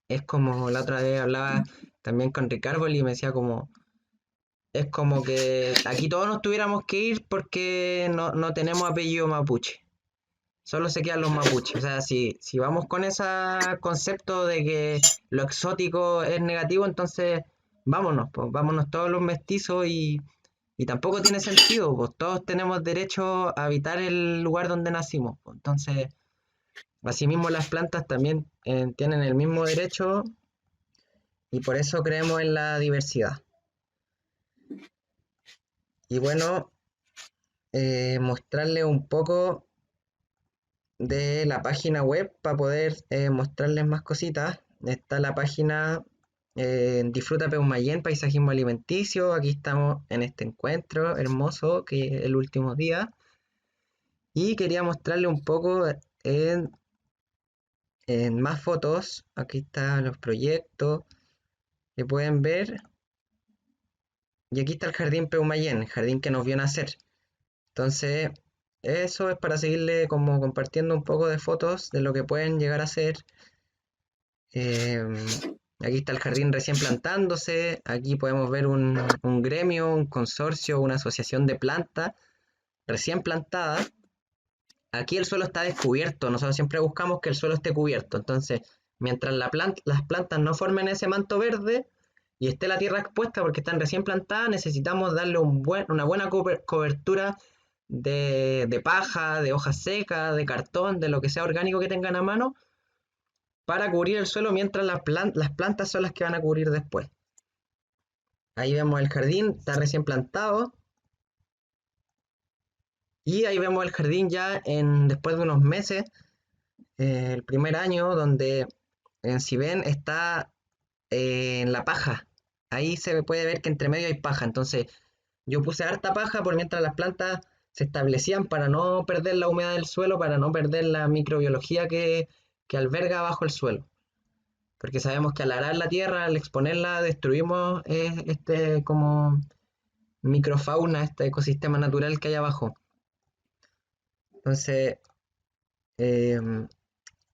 Es como la otra vez hablaba también con Ricardo y me decía como, es como que aquí todos nos tuviéramos que ir porque no tenemos apellido mapuche. Solo se quedan los mapuches. O sea, si vamos con ese concepto de que lo exótico es negativo, entonces vámonos, pues, vámonos todos los mestizos y tampoco tiene sentido, pues todos tenemos derecho a habitar el lugar donde nacimos, pues. Entonces, asimismo las plantas también tienen el mismo derecho y por eso creemos en la diversidad. Y bueno, mostrarles un poco de la página web para poder mostrarles más cositas. Está la página Disfruta Peumayén, Paisajismo Alimenticio. Aquí estamos en este encuentro hermoso que es el último día. Y quería mostrarles un poco en más fotos. Aquí están los proyectos que pueden ver. Y aquí está el Jardín Peumayén, el jardín que nos vio nacer. Entonces, eso es para seguirle como compartiendo un poco de fotos de lo que pueden llegar a ser. Aquí está el jardín recién plantándose. Aquí podemos ver un gremio, un consorcio, una asociación de plantas recién plantada. Aquí el suelo está descubierto. Nosotros siempre buscamos que el suelo esté cubierto. Entonces, mientras las plantas no formen ese manto verde y esté la tierra expuesta porque están recién plantadas, necesitamos darle una buena cobertura de paja, de hojas secas, de cartón, de lo que sea orgánico que tengan a mano para cubrir el suelo mientras las plantas son las que van a cubrir después. Ahí vemos el jardín, está recién plantado. Y ahí vemos el jardín ya después de unos meses, el primer año, donde si ven está en la paja. Ahí se puede ver que entre medio hay paja. Entonces yo puse harta paja por mientras las plantas se establecían para no perder la humedad del suelo, para no perder la microbiología que alberga bajo el suelo. Porque sabemos que al arar la tierra, al exponerla, destruimos este como microfauna, este ecosistema natural que hay abajo. Entonces, em,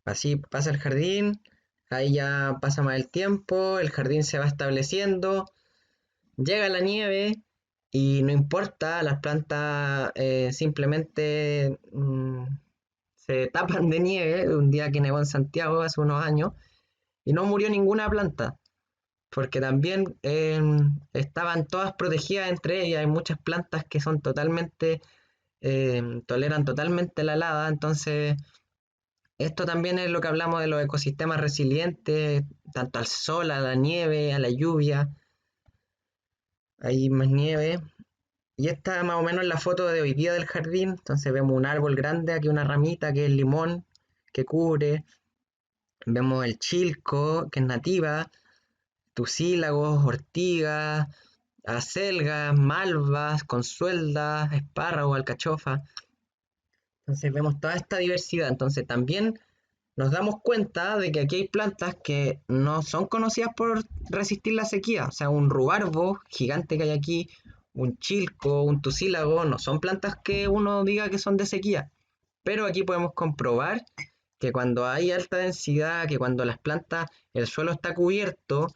así pasa el jardín, ahí ya pasa más el tiempo, el jardín se va estableciendo, llega la nieve y no importa, las plantas simplemente se tapan de nieve. Un día que nevó en Santiago hace unos años, y no murió ninguna planta, porque también estaban todas protegidas entre ellas. Hay muchas plantas que son totalmente, toleran totalmente la helada, entonces esto también es lo que hablamos de los ecosistemas resilientes, tanto al sol, a la nieve, a la lluvia, hay más nieve. Y esta más o menos es la foto de hoy día del jardín. Entonces vemos un árbol grande, aquí una ramita que es limón, que cubre. Vemos el chilco, que es nativa, tucílagos, ortigas, acelgas, malvas, consueldas, espárragos, alcachofa. Entonces vemos toda esta diversidad. Entonces también nos damos cuenta de que aquí hay plantas que no son conocidas por resistir la sequía. O sea, un rubarbo gigante que hay aquí, un chilco, un tucílago, no son plantas que uno diga que son de sequía. Pero aquí podemos comprobar que cuando hay alta densidad, que cuando las plantas, el suelo está cubierto,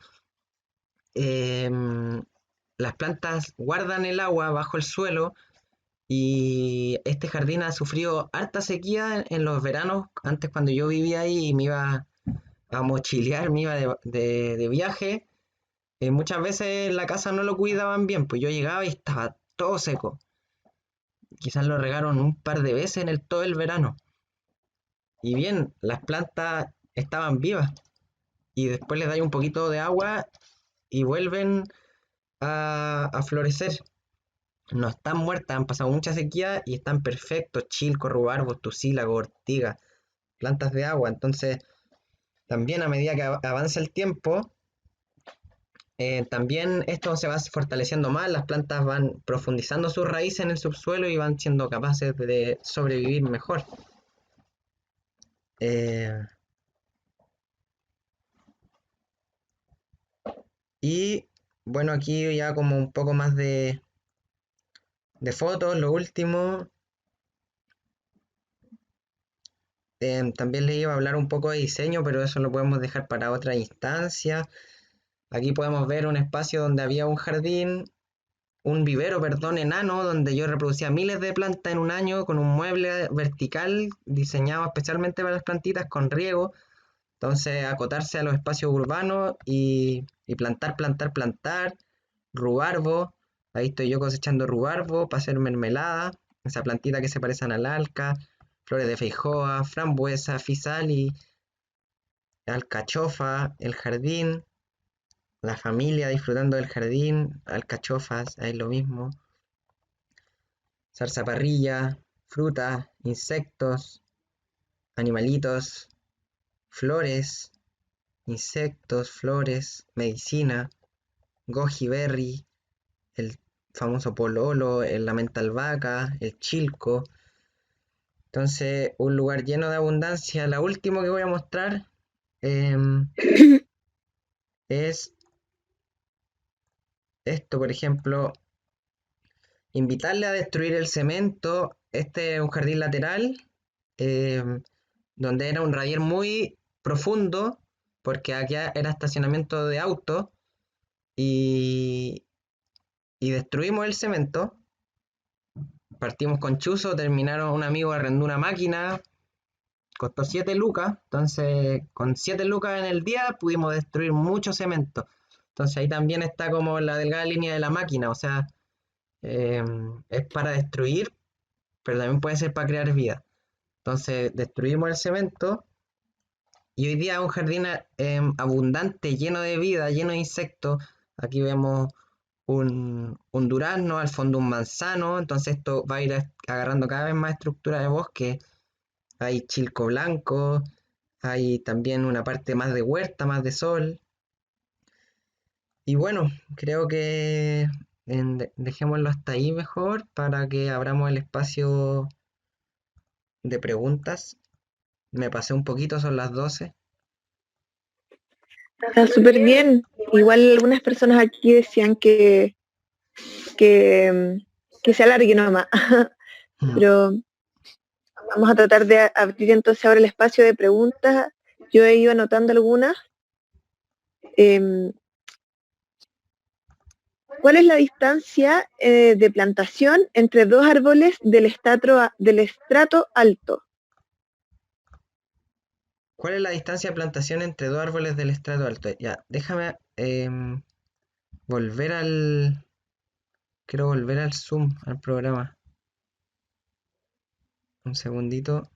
las plantas guardan el agua bajo el suelo y este jardín ha sufrido harta sequía en los veranos. Antes cuando yo vivía ahí y me iba a mochilear, me iba de viaje, muchas veces en la casa no lo cuidaban bien, pues yo llegaba y estaba todo seco. Quizás lo regaron un par de veces en todo el verano. Y bien, las plantas estaban vivas y después les dais un poquito de agua y vuelven a florecer. No están muertas, han pasado mucha sequía y están perfectos, chilco, rubarbos, tucílago, ortiga, plantas de agua. Entonces, también a medida que avanza el tiempo, también esto se va fortaleciendo más, las plantas van profundizando sus raíces en el subsuelo y van siendo capaces de sobrevivir mejor. Eh, y bueno, aquí ya como un poco más de fotos, lo último. También les iba a hablar un poco de diseño, pero eso lo podemos dejar para otra instancia. Aquí podemos ver un espacio donde había un jardín, un vivero, perdón, enano, donde yo reproducía miles de plantas en un año con un mueble vertical diseñado especialmente para las plantitas con riego. Entonces, acotarse a los espacios urbanos y plantar, plantar, plantar, rubarbo. Ahí estoy yo cosechando rubarbo para hacer mermelada, esa plantita que se parecen al alca, flores de feijoa, frambuesa, fisal y alcachofa, el jardín, la familia disfrutando del jardín, alcachofas, ahí lo mismo, zarzaparrilla, frutas, insectos, animalitos, flores, insectos, flores, medicina, goji berry, el famoso pololo, la menta albahaca, el chilco. Entonces, un lugar lleno de abundancia. La última que voy a mostrar em, es esto, por ejemplo, invitarle a destruir el cemento. Este es un jardín lateral, donde era un radier muy profundo, porque aquí era estacionamiento de autos, y, y destruimos el cemento. Partimos con chuzo, terminaron un amigo arrendó una máquina, costó 7 lucas, entonces con 7 lucas en el día pudimos destruir mucho cemento. Entonces ahí también está como la delgada línea de la máquina, o sea, es para destruir, pero también puede ser para crear vida. Entonces destruimos el cemento y hoy día es un jardín abundante, lleno de vida, lleno de insectos. Aquí vemos un durazno, al fondo un manzano, entonces esto va a ir agarrando cada vez más estructura de bosque. Hay chilco blanco, hay también una parte más de huerta, más de sol. Y bueno, creo que dejémoslo hasta ahí mejor para que abramos el espacio de preguntas. Me pasé un poquito, son las 12. Está súper bien. Igual algunas personas aquí decían que, que se alargue nomás, pero vamos a tratar de abrir entonces ahora el espacio de preguntas. Yo he ido anotando algunas. Em, ¿Cuál es la distancia de plantación entre dos árboles del estrato alto? ¿Cuál es la distancia de plantación entre dos árboles del estrato alto? Ya, déjame volver al... Quiero volver al Zoom, al programa. Un segundito.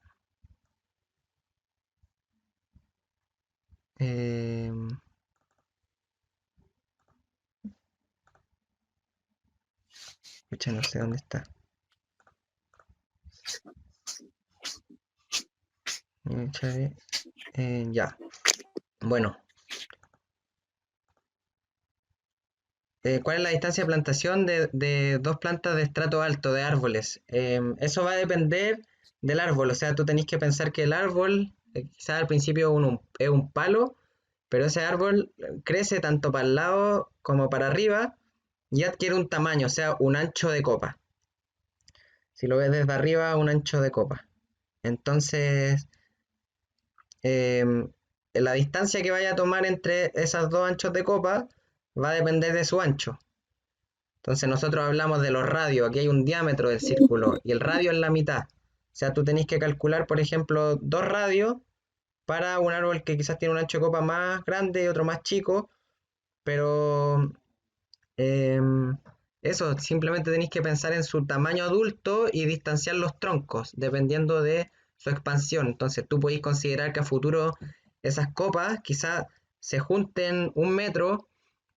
Em, Pucha, no sé dónde está. Ya. Bueno, ¿cuál es la distancia de plantación de dos plantas de estrato alto de árboles? Eso va a depender del árbol. O sea, tú tenés que pensar que el árbol, quizás al principio es un palo, pero ese árbol crece tanto para el lado como para arriba y adquiere un tamaño, o sea, un ancho de copa. Si lo ves desde arriba, un ancho de copa. Entonces, la distancia que vaya a tomar entre esos dos anchos de copa va a depender de su ancho. Entonces nosotros hablamos de los radios, aquí hay un diámetro del círculo y el radio es la mitad. O sea, tú tenés que calcular, por ejemplo, dos radios para un árbol que quizás tiene un ancho de copa más grande y otro más chico, pero em, eso, simplemente tenéis que pensar en su tamaño adulto y distanciar los troncos, dependiendo de su expansión. Entonces tú podéis considerar que a futuro esas copas quizás se junten un metro,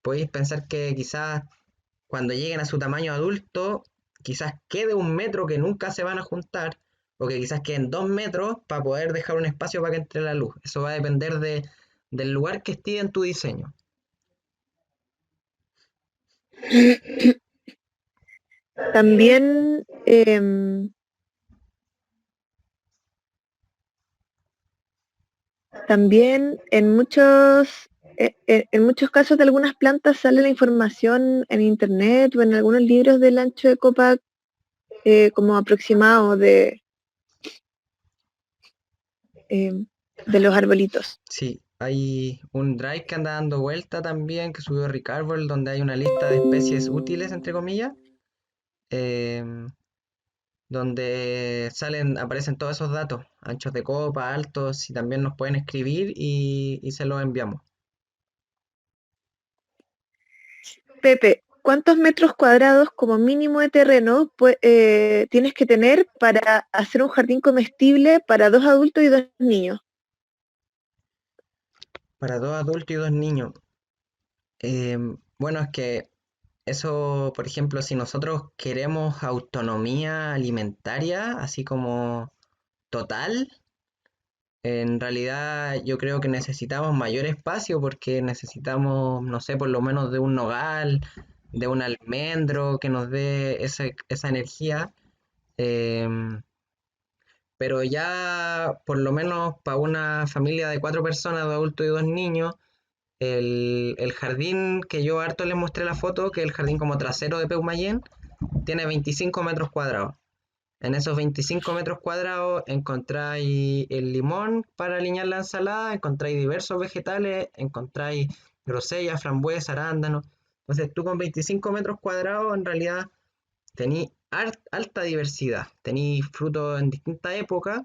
podéis pensar que quizás cuando lleguen a su tamaño adulto, quizás quede un metro que nunca se van a juntar, o que quizás queden 2 metros para poder dejar un espacio para que entre la luz. Eso va a depender del lugar que esté en tu diseño. También, también en muchos casos de algunas plantas sale la información en internet o en algunos libros del ancho de copa como aproximado de los arbolitos. Sí, hay un drive que anda dando vuelta también, que subió Rick Arbol, donde hay una lista de especies útiles, entre comillas, em, donde aparecen todos esos datos, anchos de copa, altos, y también nos pueden escribir y se los enviamos. Pepe, ¿cuántos metros cuadrados como mínimo de terreno tienes que tener para hacer un jardín comestible para 2 adultos y 2 niños? Para 2 adultos y 2 niños. Bueno, es que eso, por ejemplo, si nosotros queremos autonomía alimentaria, así como total, en realidad yo creo que necesitamos mayor espacio porque necesitamos, no sé, por lo menos de un nogal, de un almendro que nos dé esa energía. Em, pero ya por lo menos para una familia de 4 personas, 2 adultos y 2 niños, el jardín que yo harto les mostré la foto, que es el jardín como trasero de Peumayén, tiene 25 metros cuadrados. En esos 25 metros cuadrados encontráis el limón para aliñar la ensalada, encontráis diversos vegetales, encontráis grosella, frambuesa, arándano. Entonces tú con 25 metros cuadrados en realidad tenéis alta diversidad, tenéis frutos en distintas épocas,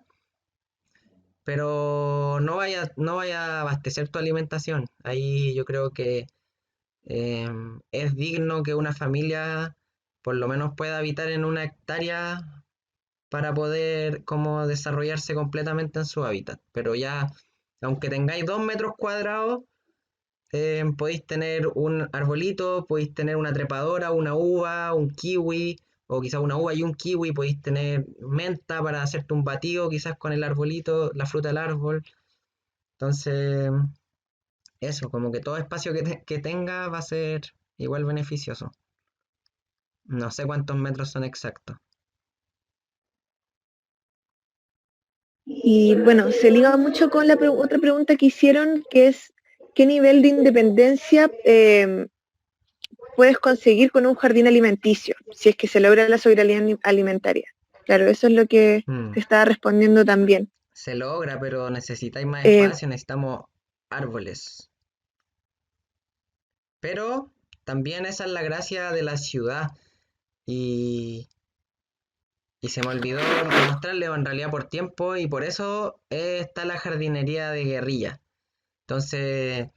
pero no vaya a abastecer tu alimentación. Ahí yo creo que es digno que una familia por lo menos pueda habitar en una hectárea para poder como desarrollarse completamente en su hábitat. Pero ya, aunque tengáis 2 metros cuadrados, podéis tener un arbolito, podéis tener una trepadora, una uva, un kiwi, o quizás una uva y un kiwi, podéis tener menta para hacerte un batido, quizás con el arbolito, la fruta del árbol. Entonces, eso, como que todo espacio que tenga va a ser igual beneficioso. No sé cuántos metros son exactos. Y bueno, se liga mucho con la otra pregunta que hicieron, que es ¿qué nivel de independencia puedes conseguir con un jardín alimenticio, si es que se logra la soberanía alimentaria? Claro, eso es lo que Mm, te estaba respondiendo también. Se logra, pero necesitáis más Eh, espacio, necesitamos árboles. Pero también esa es la gracia de la ciudad. Y y se me olvidó mostrarle en realidad por tiempo y por eso está la jardinería de guerrilla. Entonces,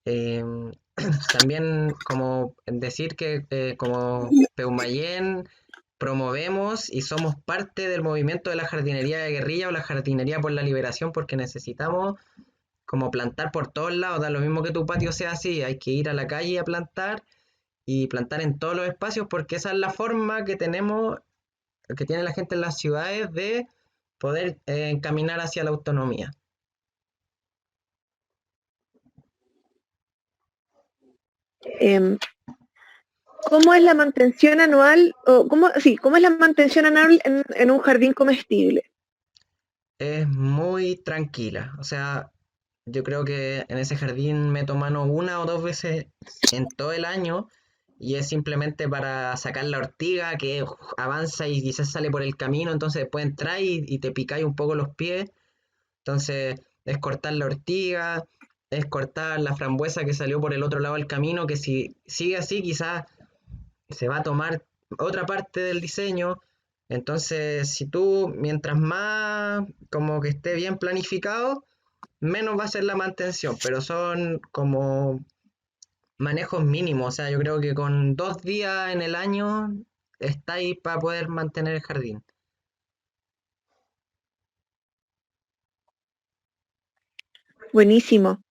em, también como decir que como Peumayén promovemos y somos parte del movimiento de la jardinería de guerrilla o la jardinería por la liberación porque necesitamos como plantar por todos lados, da lo mismo que tu patio sea así, hay que ir a la calle a plantar y plantar en todos los espacios porque esa es la forma que tenemos, que tiene la gente en las ciudades de poder caminar hacia la autonomía. Em, ¿Cómo es la mantención anual, o cómo es la mantención anual en un jardín comestible? Es muy tranquila, o sea, yo creo que en ese jardín meto mano una o dos veces en todo el año y es simplemente para sacar la ortiga que avanza y quizás sale por el camino, entonces después entrar y te picáis un poco los pies. Entonces es cortar la ortiga, es cortar la frambuesa que salió por el otro lado del camino, que si sigue así quizás se va a tomar otra parte del diseño. Entonces, si tú, mientras más como que esté bien planificado, menos va a ser la mantención, pero son como manejos mínimos. O sea, yo creo que con 2 días en el año está ahí para poder mantener el jardín. Buenísimo.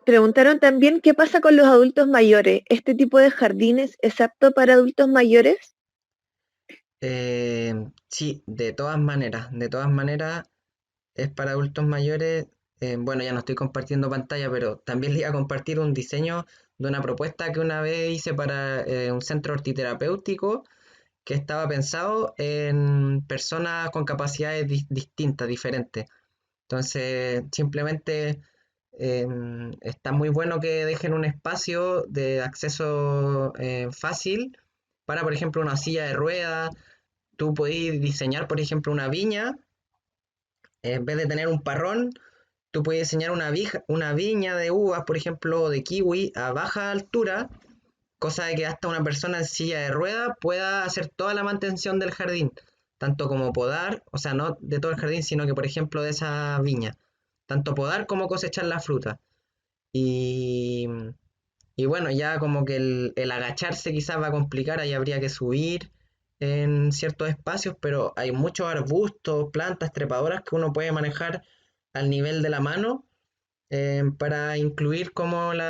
Preguntaron también qué pasa con los adultos mayores. ¿Este tipo de jardines es apto para adultos mayores? Sí, de todas maneras es para adultos mayores. Bueno, ya no estoy compartiendo pantalla, pero también le iba a compartir un diseño de una propuesta que una vez hice para un centro hortiterapéutico que estaba pensado en personas con capacidades distintas, diferentes. Entonces, simplemente está muy bueno que dejen un espacio de acceso fácil para, por ejemplo, una silla de ruedas. Tú podés diseñar, por ejemplo, una viña, en vez de tener un parrón, tú puedes diseñar una viña de uvas, por ejemplo, o de kiwi a baja altura, cosa de que hasta una persona en silla de ruedas pueda hacer toda la mantención del jardín, tanto como podar, o sea, no de todo el jardín, sino que, por ejemplo, de esa viña, tanto podar como cosechar la fruta. Y, y bueno, ya como que el agacharse quizás va a complicar, ahí habría que subir en ciertos espacios, pero hay muchos arbustos, plantas, trepadoras que uno puede manejar al nivel de la mano para incluir como el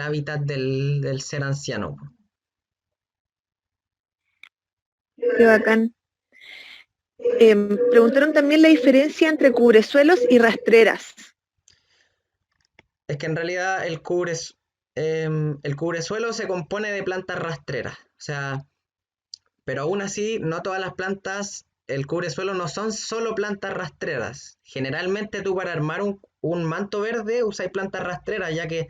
hábitat del ser anciano. Qué bacán. Preguntaron también la diferencia entre cubresuelos y rastreras. Es que en realidad el cubresuelo se compone de plantas rastreras, o sea, pero aún así no todas las plantas, el cubresuelo no son solo plantas rastreras. Generalmente tú para armar un manto verde usáis plantas rastreras, ya que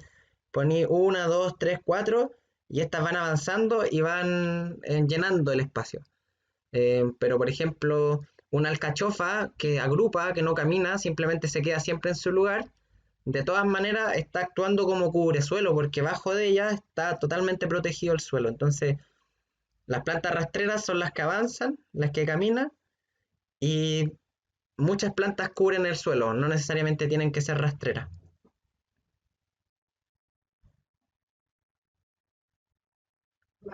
poní una, dos, tres, cuatro, y estas van avanzando y van llenando el espacio. Pero por ejemplo, una alcachofa que agrupa, que no camina, simplemente se queda siempre en su lugar, de todas maneras está actuando como cubresuelo, porque bajo de ella está totalmente protegido el suelo. Entonces, las plantas rastreras son las que avanzan, las que caminan, y muchas plantas cubren el suelo, no necesariamente tienen que ser rastreras.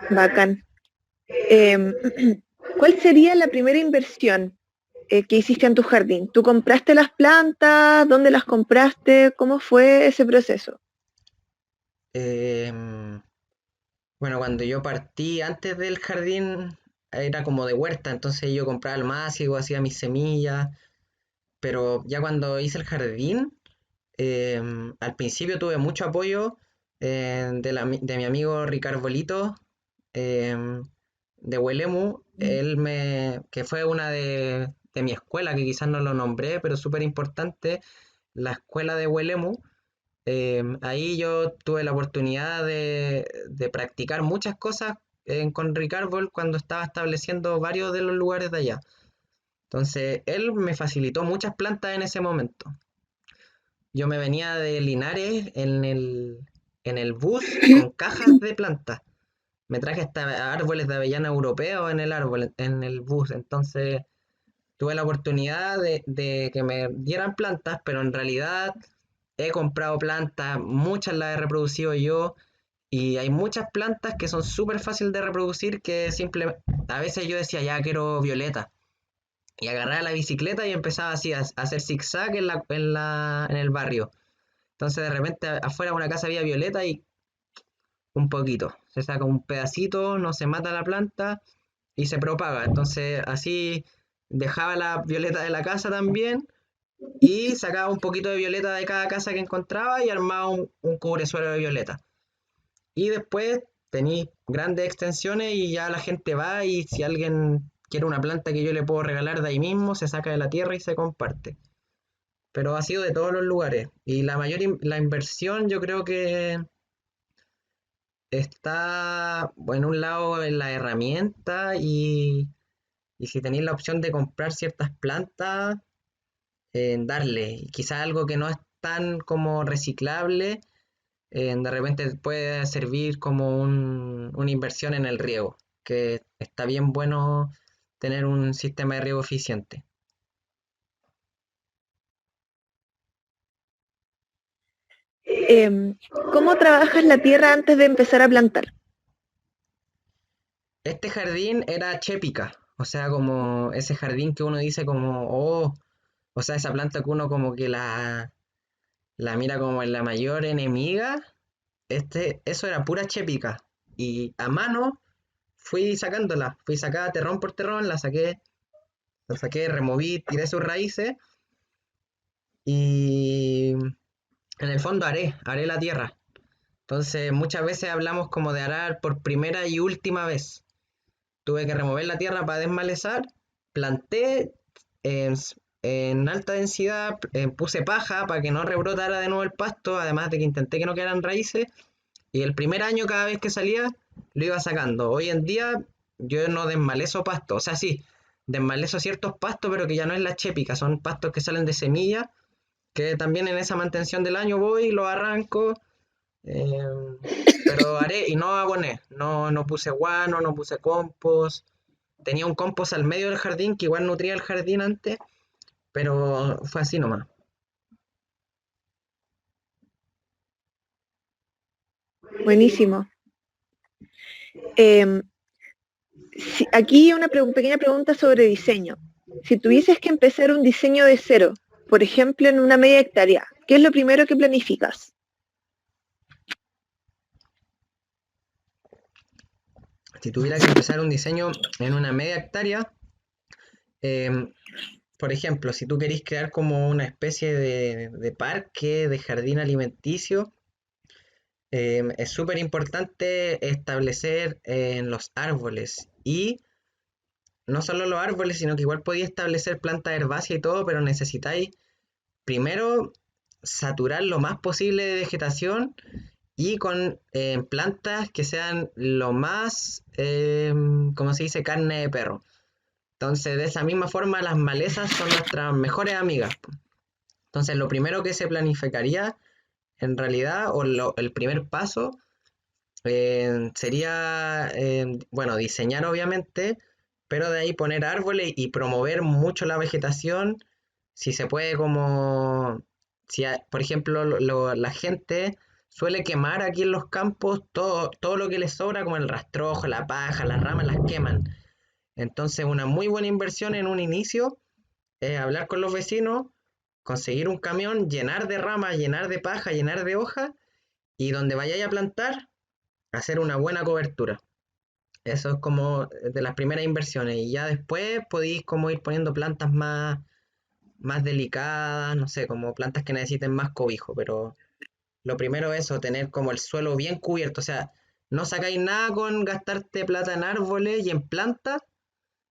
Bacán. Em, ¿Cuál sería la primera inversión que hiciste en tu jardín? ¿Tú compraste las plantas? ¿Dónde las compraste? ¿Cómo fue ese proceso? Em, bueno, cuando yo partí antes del jardín, era como de huerta, entonces yo compraba el másico, hacía mis semillas, pero ya cuando hice el jardín, al principio tuve mucho apoyo de mi amigo Ricardo Bolito, em, de Huelemu, que fue una de mi escuela, que quizás no lo nombré, pero súper importante, la escuela de Huelemu. Ahí yo tuve la oportunidad de practicar muchas cosas con Ricardo cuando estaba estableciendo varios de los lugares de allá. Entonces, él me facilitó muchas plantas en ese momento. Yo me venía de Linares en el bus con cajas de plantas. me traje hasta árboles de avellana europeo en el árbol, en el bus. Entonces tuve la oportunidad de que me dieran plantas, pero en realidad he comprado plantas, muchas las he reproducido yo. Y hay muchas plantas que son súper fáciles de reproducir que simplemente, a veces yo decía, ya quiero violeta. Y agarraba la bicicleta y empezaba así a hacer zigzag en el barrio. Entonces de repente afuera de una casa había violeta y un poquito. Se saca un pedacito, no se mata la planta y se propaga. Entonces así dejaba la violeta de la casa también y sacaba un poquito de violeta de cada casa que encontraba y armaba un cubresuelo de violeta. Y después tenéis grandes extensiones y ya la gente va y si alguien quiere una planta que yo le puedo regalar de ahí mismo, se saca de la tierra y se comparte. Pero ha sido de todos los lugares. Y la inversión yo creo que está, bueno, en un lado en la herramienta y si tenéis la opción de comprar ciertas plantas, en darle. Y quizá algo que no es tan como reciclable, de repente puede servir como una inversión en el riego, que está bien bueno tener un sistema de riego eficiente. ¿Cómo trabajas la tierra antes de empezar a plantar? Este jardín era chépica, o sea, como ese jardín que uno dice como, oh, o sea, esa planta que uno como que la mira como la mayor enemiga, eso era pura chépica. Y a mano fui sacándola, fui sacada terrón por terrón, la saqué, removí, tiré sus raíces y en el fondo haré la tierra. Entonces muchas veces hablamos como de arar por primera y última vez. Tuve que remover la tierra para desmalezar, planté en, en alta densidad, puse paja para que no rebrotara de nuevo el pasto, además de que intenté que no quedaran raíces, y el primer año cada vez que salía lo iba sacando. Hoy en día yo no desmalezo pasto, o sea, sí, desmalezo ciertos pastos, pero que ya no es la chépica, son pastos que salen de semilla, que también en esa mantención del año voy, lo arranco, eh, pero haré y no aboné, no puse guano, no puse compost. Tenía un compost al medio del jardín que igual nutría el jardín antes, pero fue así nomás. Buenísimo. Em, Aquí una pequeña pregunta sobre diseño. Si tuvieses que empezar un diseño de cero, por ejemplo, en una media hectárea, ¿qué es lo primero que planificas? Si tuviera que empezar un diseño en una media hectárea, eh, por ejemplo, si tú querís crear como una especie de parque, de jardín alimenticio, es súper importante establecer en los árboles y no solo los árboles, sino que igual podía establecer plantas herbáceas y todo, pero necesitáis primero saturar lo más posible de vegetación y con plantas que sean lo más, como se dice, carne de perro. Entonces, de esa misma forma, las malezas son nuestras mejores amigas. Entonces, lo primero que se planificaría, en realidad, el primer paso, sería, bueno, diseñar obviamente, pero de ahí poner árboles y promover mucho la vegetación, si se puede como, si por ejemplo la gente suele quemar aquí en los campos todo lo que les sobra, como el rastrojo, la paja, las ramas, las queman. Entonces una muy buena inversión en un inicio es hablar con los vecinos, conseguir un camión, llenar de ramas, llenar de paja, llenar de hojas, y donde vayáis a plantar, hacer una buena cobertura. Eso es como de las primeras inversiones. Y ya después podéis como ir poniendo plantas más delicadas, no sé, como plantas que necesiten más cobijo. Pero lo primero es eso, tener como el suelo bien cubierto. O sea, no sacáis nada con gastarte plata en árboles y en plantas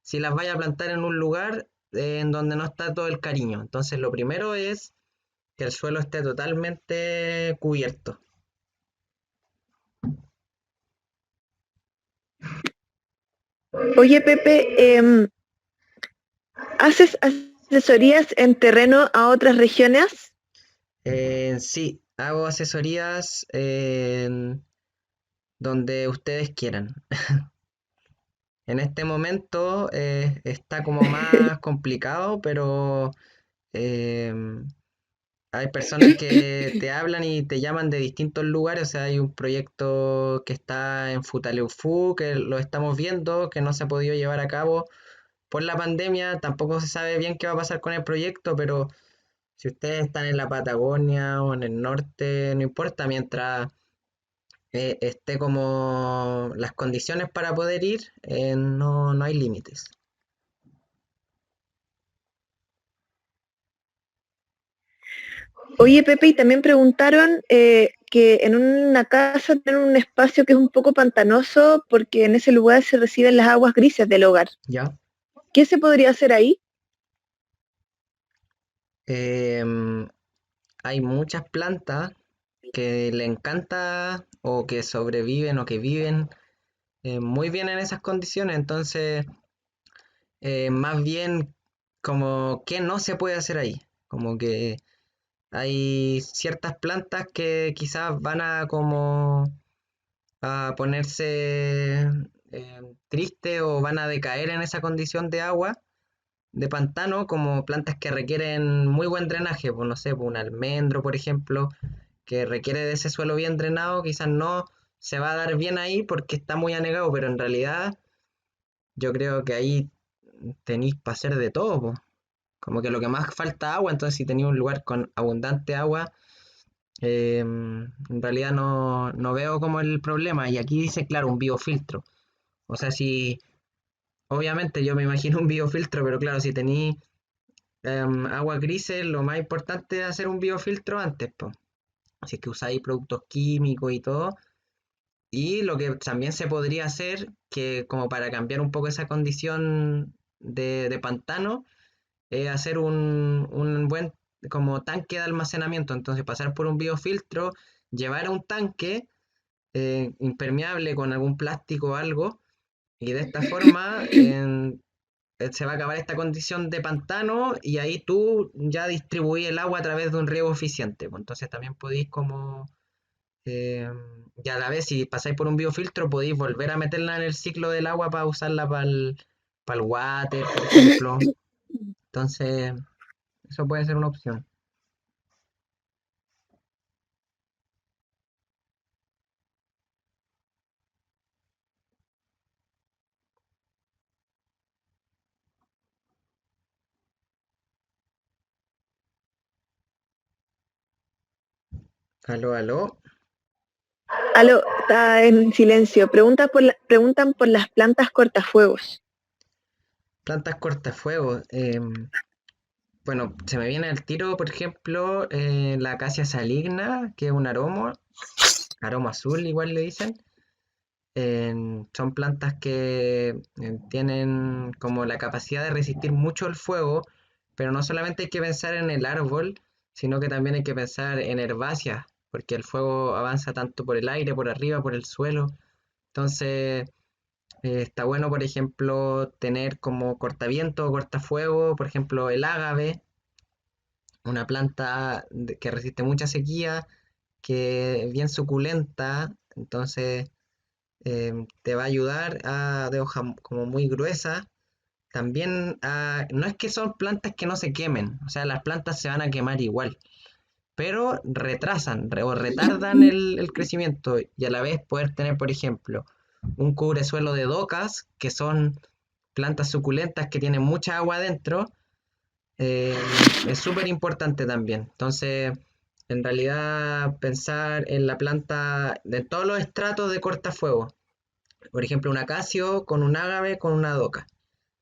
si las vais a plantar en un lugar en donde no está todo el cariño. Entonces lo primero es que el suelo esté totalmente cubierto. Oye, Pepe, ¿haces asesorías en terreno a otras regiones? Sí, hago asesorías donde ustedes quieran. En este momento está como más complicado, pero em, hay personas que te hablan y te llaman de distintos lugares. O sea, hay un proyecto que está en Futaleufú, que lo estamos viendo, que no se ha podido llevar a cabo por la pandemia. Tampoco se sabe bien qué va a pasar con el proyecto, pero si ustedes están en la Patagonia o en el norte, no importa, mientras esté como las condiciones para poder ir, no hay límites. Oye, Pepe, y también preguntaron que en una casa tienen un espacio que es un poco pantanoso porque en ese lugar se reciben las aguas grises del hogar. ¿Ya? ¿Qué se podría hacer ahí? Em, Hay muchas plantas que le encanta o que sobreviven o que viven muy bien en esas condiciones. Entonces, más bien como que no se puede hacer ahí. Como que hay ciertas plantas que quizás van a como a ponerse tristes o van a decaer en esa condición de agua, de pantano, como plantas que requieren muy buen drenaje, pues no sé, pues un almendro, por ejemplo, que requiere de ese suelo bien drenado, quizás no se va a dar bien ahí porque está muy anegado, pero en realidad yo creo que ahí tenéis para hacer de todo, po. Como que lo que más falta agua, entonces si tenéis un lugar con abundante agua, en realidad no veo como el problema. Y aquí dice, claro, un biofiltro. O sea, si, obviamente yo me imagino un biofiltro, pero claro, si tenéis agua grises, lo más importante es hacer un biofiltro antes, pues. Si es que usáis productos químicos y todo. Y lo que también se podría hacer, que como para cambiar un poco esa condición de pantano, es hacer un buen como tanque de almacenamiento. Entonces pasar por un biofiltro, llevar a un tanque impermeable con algún plástico o algo, y de esta forma se va a acabar esta condición de pantano y ahí tú ya distribuís el agua a través de un riego eficiente, pues. Entonces también podéis como eh, y a la vez, si pasáis por un biofiltro, podéis volver a meterla en el ciclo del agua para usarla para el water, por ejemplo. Entonces, eso puede ser una opción. Aló, aló. Aló, está en silencio. Preguntan por las plantas cortafuegos. Plantas cortafuegos. Bueno, se me viene al tiro, por ejemplo, la acacia saligna, que es un aroma azul, igual le dicen. Son plantas que tienen como la capacidad de resistir mucho el fuego, pero no solamente hay que pensar en el árbol, sino que también hay que pensar en herbáceas, porque el fuego avanza tanto por el aire, por arriba, por el suelo. Entonces, está bueno, por ejemplo, tener como cortaviento o cortafuego, por ejemplo, el ágave, una planta que resiste mucha sequía, que es bien suculenta, entonces te va a ayudar de hoja como muy gruesa. También, no es que son plantas que no se quemen, o sea, las plantas se van a quemar igual, pero retrasan o retardan el crecimiento y a la vez poder tener, por ejemplo, un cubresuelo de docas, que son plantas suculentas que tienen mucha agua adentro, es súper importante también. Entonces, en realidad, pensar en la planta de todos los estratos de cortafuego, por ejemplo, un acacio con un ágave con una doca.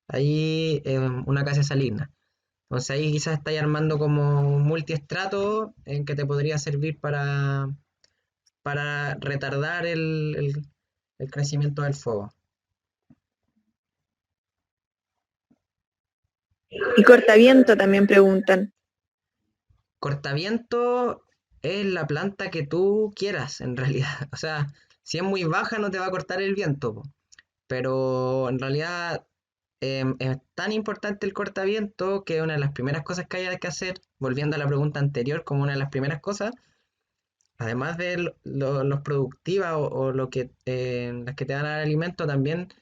Ahí una acacia saligna. Entonces ahí quizás estáis armando como un multiestrato en que te podría servir para retardar el crecimiento del fuego. Y cortaviento también preguntan. Cortaviento es la planta que tú quieras, en realidad. O sea, si es muy baja no te va a cortar el viento, po. Pero en realidad es tan importante el cortaviento que una de las primeras cosas que hay que hacer, volviendo a la pregunta anterior, como una de las primeras cosas, además de los productivas o lo que, las que te dan el alimento, también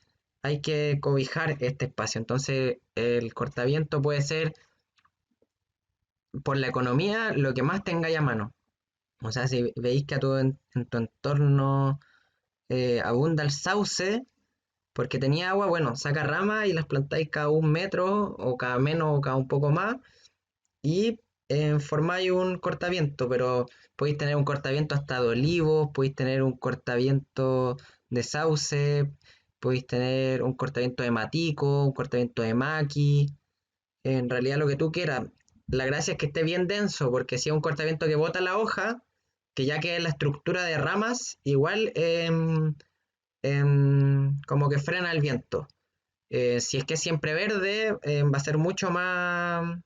hay que cobijar este espacio. Entonces, el cortaviento puede ser, por la economía, lo que más tengáis a mano. O sea, si veis que en tu entorno abunda el sauce, porque tenía agua, bueno, saca ramas y las plantáis cada 1 metro, o cada menos, o cada un poco más, y formáis un cortaviento, pero podéis tener un cortaviento hasta de olivos, podéis tener un cortaviento de sauce, podéis tener un cortaviento de matico, un cortaviento de maqui, en realidad lo que tú quieras. La gracia es que esté bien denso, porque si es un cortaviento que bota la hoja, que ya que es la estructura de ramas, igual como que frena el viento. Si es que es siempre verde, va a ser mucho más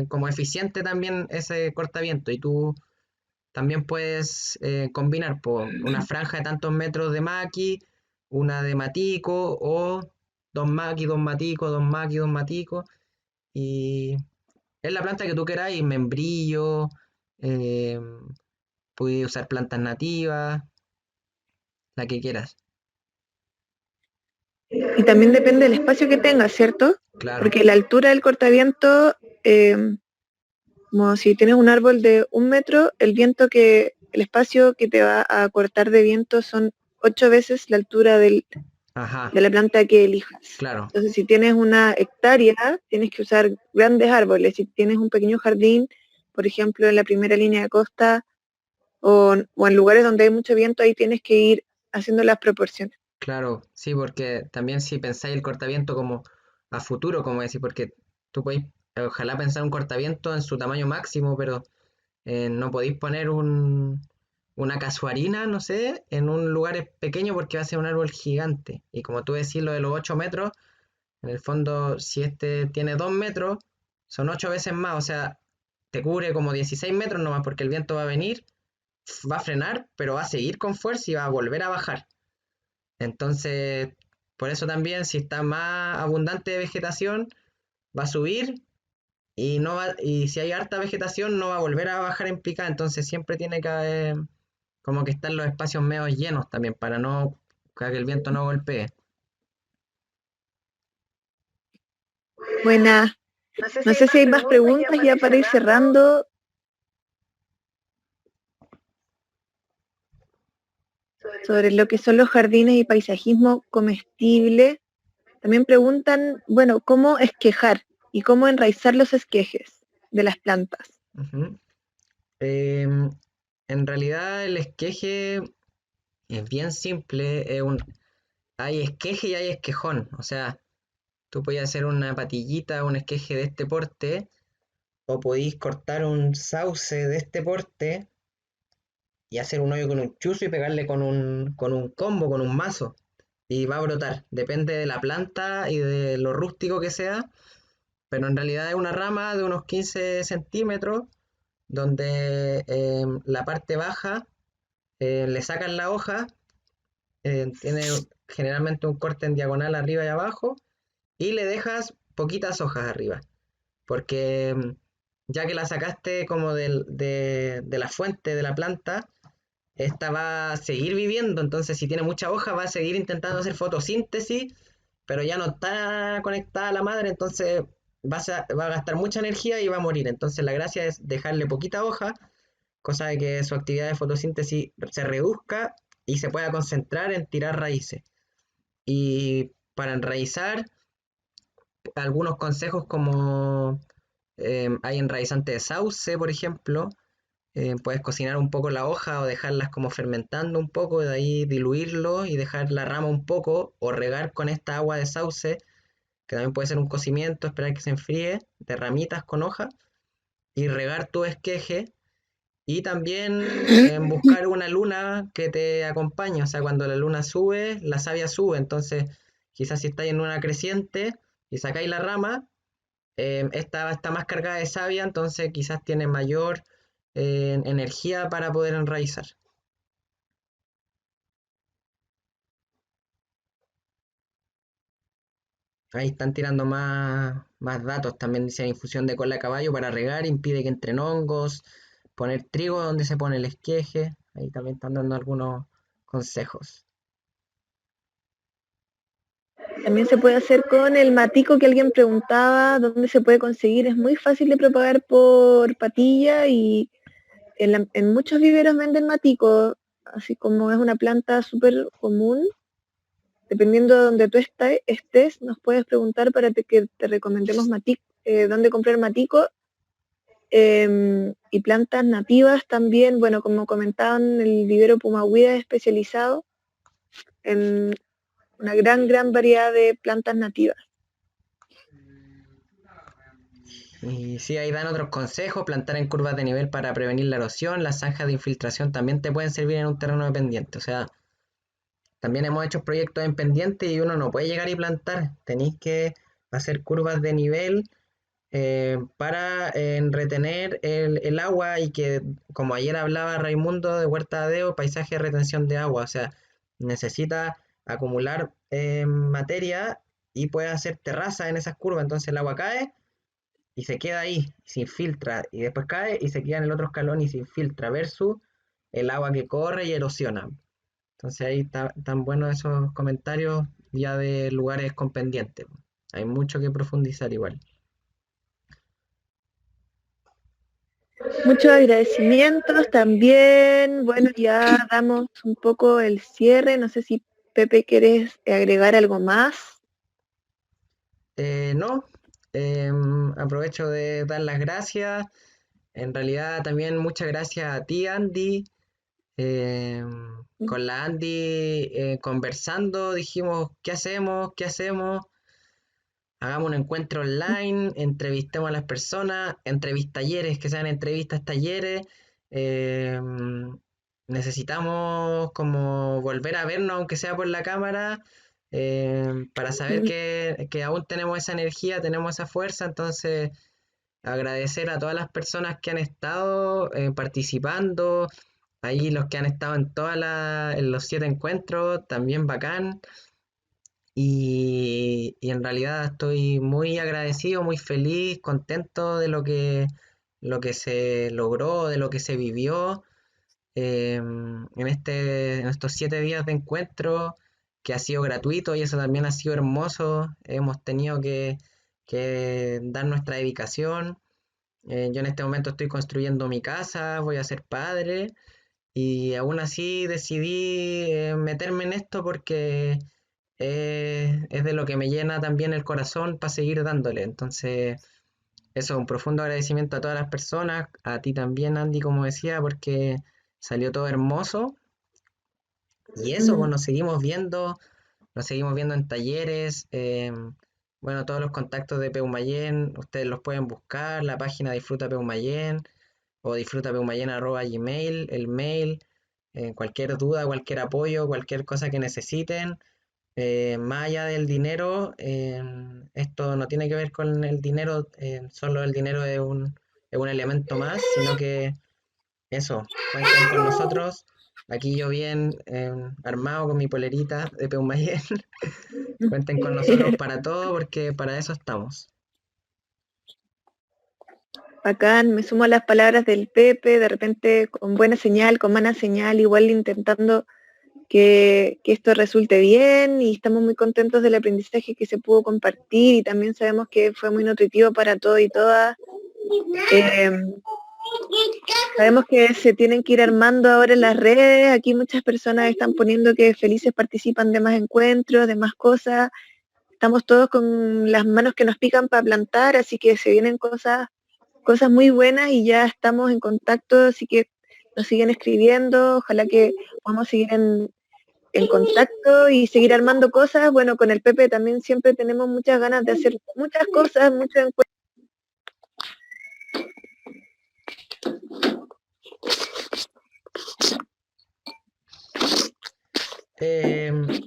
como eficiente también ese cortaviento. Y tú también puedes combinar por una franja de tantos metros de maqui, una de matico, o dos maqui, dos matico, dos maqui, dos matico. Y es la planta que tú quieras, y membrillo, eh, puedes usar plantas nativas, la que quieras. Y también depende del espacio que tengas, ¿cierto? Claro, Porque la altura del cortaviento, como si tienes un árbol de 1 metro, el espacio que te va a cortar de viento son 8 veces la altura ajá, de la planta que elijas. claro, Entonces, si tienes una hectárea, tienes que usar grandes árboles. Si tienes un pequeño jardín, por ejemplo, en la primera línea de costa o en lugares donde hay mucho viento, ahí tienes que ir haciendo las proporciones. claro, sí, porque también si pensáis el cortaviento como a futuro, como decir, porque tú podéis, ojalá pensar un cortaviento en su tamaño máximo, pero no podéis poner una casuarina, no sé, en un lugar pequeño porque va a ser un árbol gigante. Y como tú decís, lo de los 8 metros, en el fondo, si este tiene 2 metros, son 8 veces más, o sea, te cubre como 16 metros nomás, porque el viento va a venir, va a frenar, pero va a seguir con fuerza y va a volver a bajar. Entonces, por eso también, si está más abundante de vegetación, va a subir, y si hay harta vegetación, no va a volver a bajar en picada. Entonces siempre tiene que haber como que estar los espacios medio llenos también, para que el viento no golpee. Buena. No sé si hay más preguntas ya para ir cerrando sobre lo que son los jardines y paisajismo comestible. También preguntan, bueno, ¿cómo esquejar y cómo enraizar los esquejes de las plantas? Ujú. Em, en realidad el esqueje es bien simple, hay esqueje y hay esquejón. O sea, tú puedes hacer una patillita, un esqueje de este porte, o podéis cortar un sauce de este porte y hacer un hoyo con un chuzo y pegarle con un combo, con un mazo. Y va a brotar. Depende de la planta y de lo rústico que sea, pero en realidad es una rama de unos 15 centímetros, donde la parte baja le sacan la hoja, tiene generalmente un corte en diagonal arriba y abajo, y le dejas poquitas hojas arriba, porque ya que la sacaste como de la fuente de la planta, esta va a seguir viviendo. Entonces si tiene mucha hoja va a seguir intentando hacer fotosíntesis, pero ya no está conectada a la madre, entonces va a gastar mucha energía y va a morir. Entonces la gracia es dejarle poquita hoja, cosa de que su actividad de fotosíntesis se reduzca y se pueda concentrar en tirar raíces. Y para enraizar, algunos consejos como hay enraizante de sauce, por ejemplo. Puedes cocinar un poco la hoja o dejarlas como fermentando un poco, de ahí diluirlo y dejar la rama un poco, o regar con esta agua de sauce, que también puede ser un cocimiento, esperar que se enfríe, de ramitas con hoja, y regar tu esqueje. Y también buscar una luna que te acompañe, o sea, cuando la luna sube, la savia sube. Entonces quizás si estáis en una creciente y sacáis la rama, esta está más cargada de savia, entonces quizás tiene mayor energía para poder enraizar. Ahí están tirando más datos. También dice infusión de cola de caballo para regar, impide que entren hongos, poner trigo donde se pone el esqueje. Ahí también están dando algunos consejos. También se puede hacer con el matico que alguien preguntaba dónde se puede conseguir. Es muy fácil de propagar por patilla y en muchos viveros venden matico, así como es una planta súper común. Dependiendo de donde tú estés, nos puedes preguntar para que te recomendemos dónde comprar matico. Y plantas nativas también, bueno, como comentaban, el vivero Pumahuida es especializado en una gran variedad de plantas nativas. Y sí, ahí dan otros consejos, plantar en curvas de nivel para prevenir la erosión, las zanjas de infiltración también te pueden servir en un terreno de pendiente, o sea, también hemos hecho proyectos en pendiente y uno no puede llegar y plantar, tenéis que hacer curvas de nivel para retener el agua y que, como ayer hablaba Raimundo de Huerta de Deo, paisaje de retención de agua, o sea, necesita acumular materia y puede hacer terraza en esas curvas, entonces el agua cae y se queda ahí, se infiltra, y después cae y se queda en el otro escalón y se infiltra, versus el agua que corre y erosiona. Entonces ahí están buenos esos comentarios ya de lugares con pendiente. Hay mucho que profundizar igual. Muchos agradecimientos también. Bueno, ya damos un poco el cierre. No sé si Pepe quieres agregar algo más. No, aprovecho de dar las gracias. En realidad también muchas gracias a ti, Andy. Con la Andy conversando dijimos, ¿qué hacemos? ¿Qué hacemos? Hagamos un encuentro online, entrevistemos a las personas, entrevistalleres, que sean entrevistas, talleres. eh, Necesitamos como volver a vernos, aunque sea por la cámara, para saber que aún tenemos esa energía, tenemos esa fuerza. Entonces, agradecer a todas las personas que han estado participando, ahí los que han estado en los 7 encuentros, también bacán. Y en realidad estoy muy agradecido, muy feliz, contento de lo que se logró, de lo que se vivió en estos 7 días de encuentro, que ha sido gratuito y eso también ha sido hermoso. Hemos tenido que dar nuestra dedicación. Yo en este momento estoy construyendo mi casa, voy a ser padre y aún así decidí meterme en esto porque es de lo que me llena también el corazón para seguir dándole. Entonces, eso, un profundo agradecimiento a todas las personas, a ti también, Andy, como decía, porque salió todo hermoso. Y eso, pues nos seguimos viendo en talleres. Bueno, todos los contactos de Peumayén, ustedes los pueden buscar, la página Disfruta Peumayén o disfrutapeumayén@gmail, el mail, cualquier duda, cualquier apoyo, cualquier cosa que necesiten. Más allá del dinero, esto no tiene que ver con el dinero, solo el dinero es un elemento más, sino que eso, cuenten con nosotros. Aquí yo bien armado con mi polerita de Peumayén. Cuenten con nosotros para todo porque para eso estamos. Bacán, me sumo a las palabras del Pepe, de repente con buena señal, con mala señal, igual intentando que esto resulte bien y estamos muy contentos del aprendizaje que se pudo compartir y también sabemos que fue muy nutritivo para todos y todas. Sabemos que se tienen que ir armando ahora en las redes, aquí muchas personas están poniendo que felices participan de más encuentros, de más cosas, estamos todos con las manos que nos pican para plantar, así que se vienen cosas muy buenas y ya estamos en contacto, así que nos siguen escribiendo, ojalá que podamos seguir en contacto y seguir armando cosas. Bueno, con el Pepe también siempre tenemos muchas ganas de hacer muchas cosas, muchos encuentros.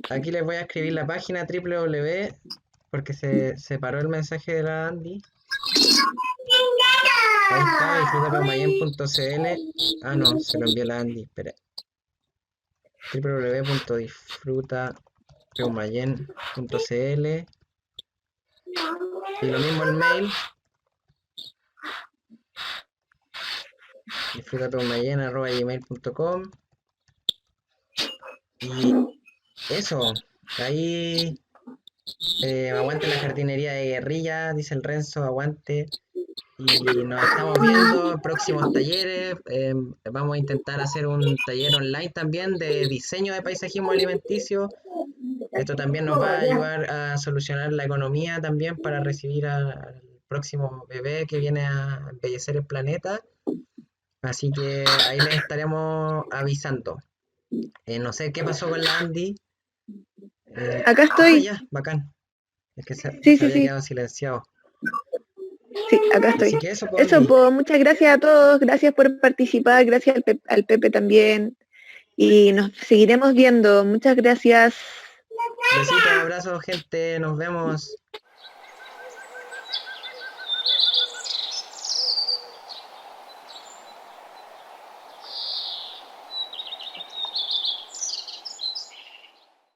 Aquí les voy a escribir la página www porque se paró el mensaje de la Andy. Ahí está, disfrutapeumayén.cl. Ah, no, se lo envió la Andy, espera. www.disfrutapeumayén.cl. Y lo mismo el mail, disfrutapeumayén@gmail.com. Y eso, ahí aguante la jardinería de guerrilla, dice el Renzo, aguante. Y nos estamos viendo en próximos talleres. Vamos a intentar hacer un taller online también de diseño de paisajismo alimenticio. Esto también nos va a ayudar a solucionar la economía también para recibir al próximo bebé que viene a embellecer el planeta. Así que ahí les estaremos avisando. No sé qué pasó con la Andy. Acá estoy. Ya, bacán. Es que Sí, se sí, había sí. quedado silenciado. Sí, acá Así estoy. que eso, Eso, Poli. pues, muchas gracias a todos. Gracias por participar. Gracias al Pepe también. Y nos seguiremos viendo. Muchas gracias. Besitos, abrazos, gente. Nos vemos.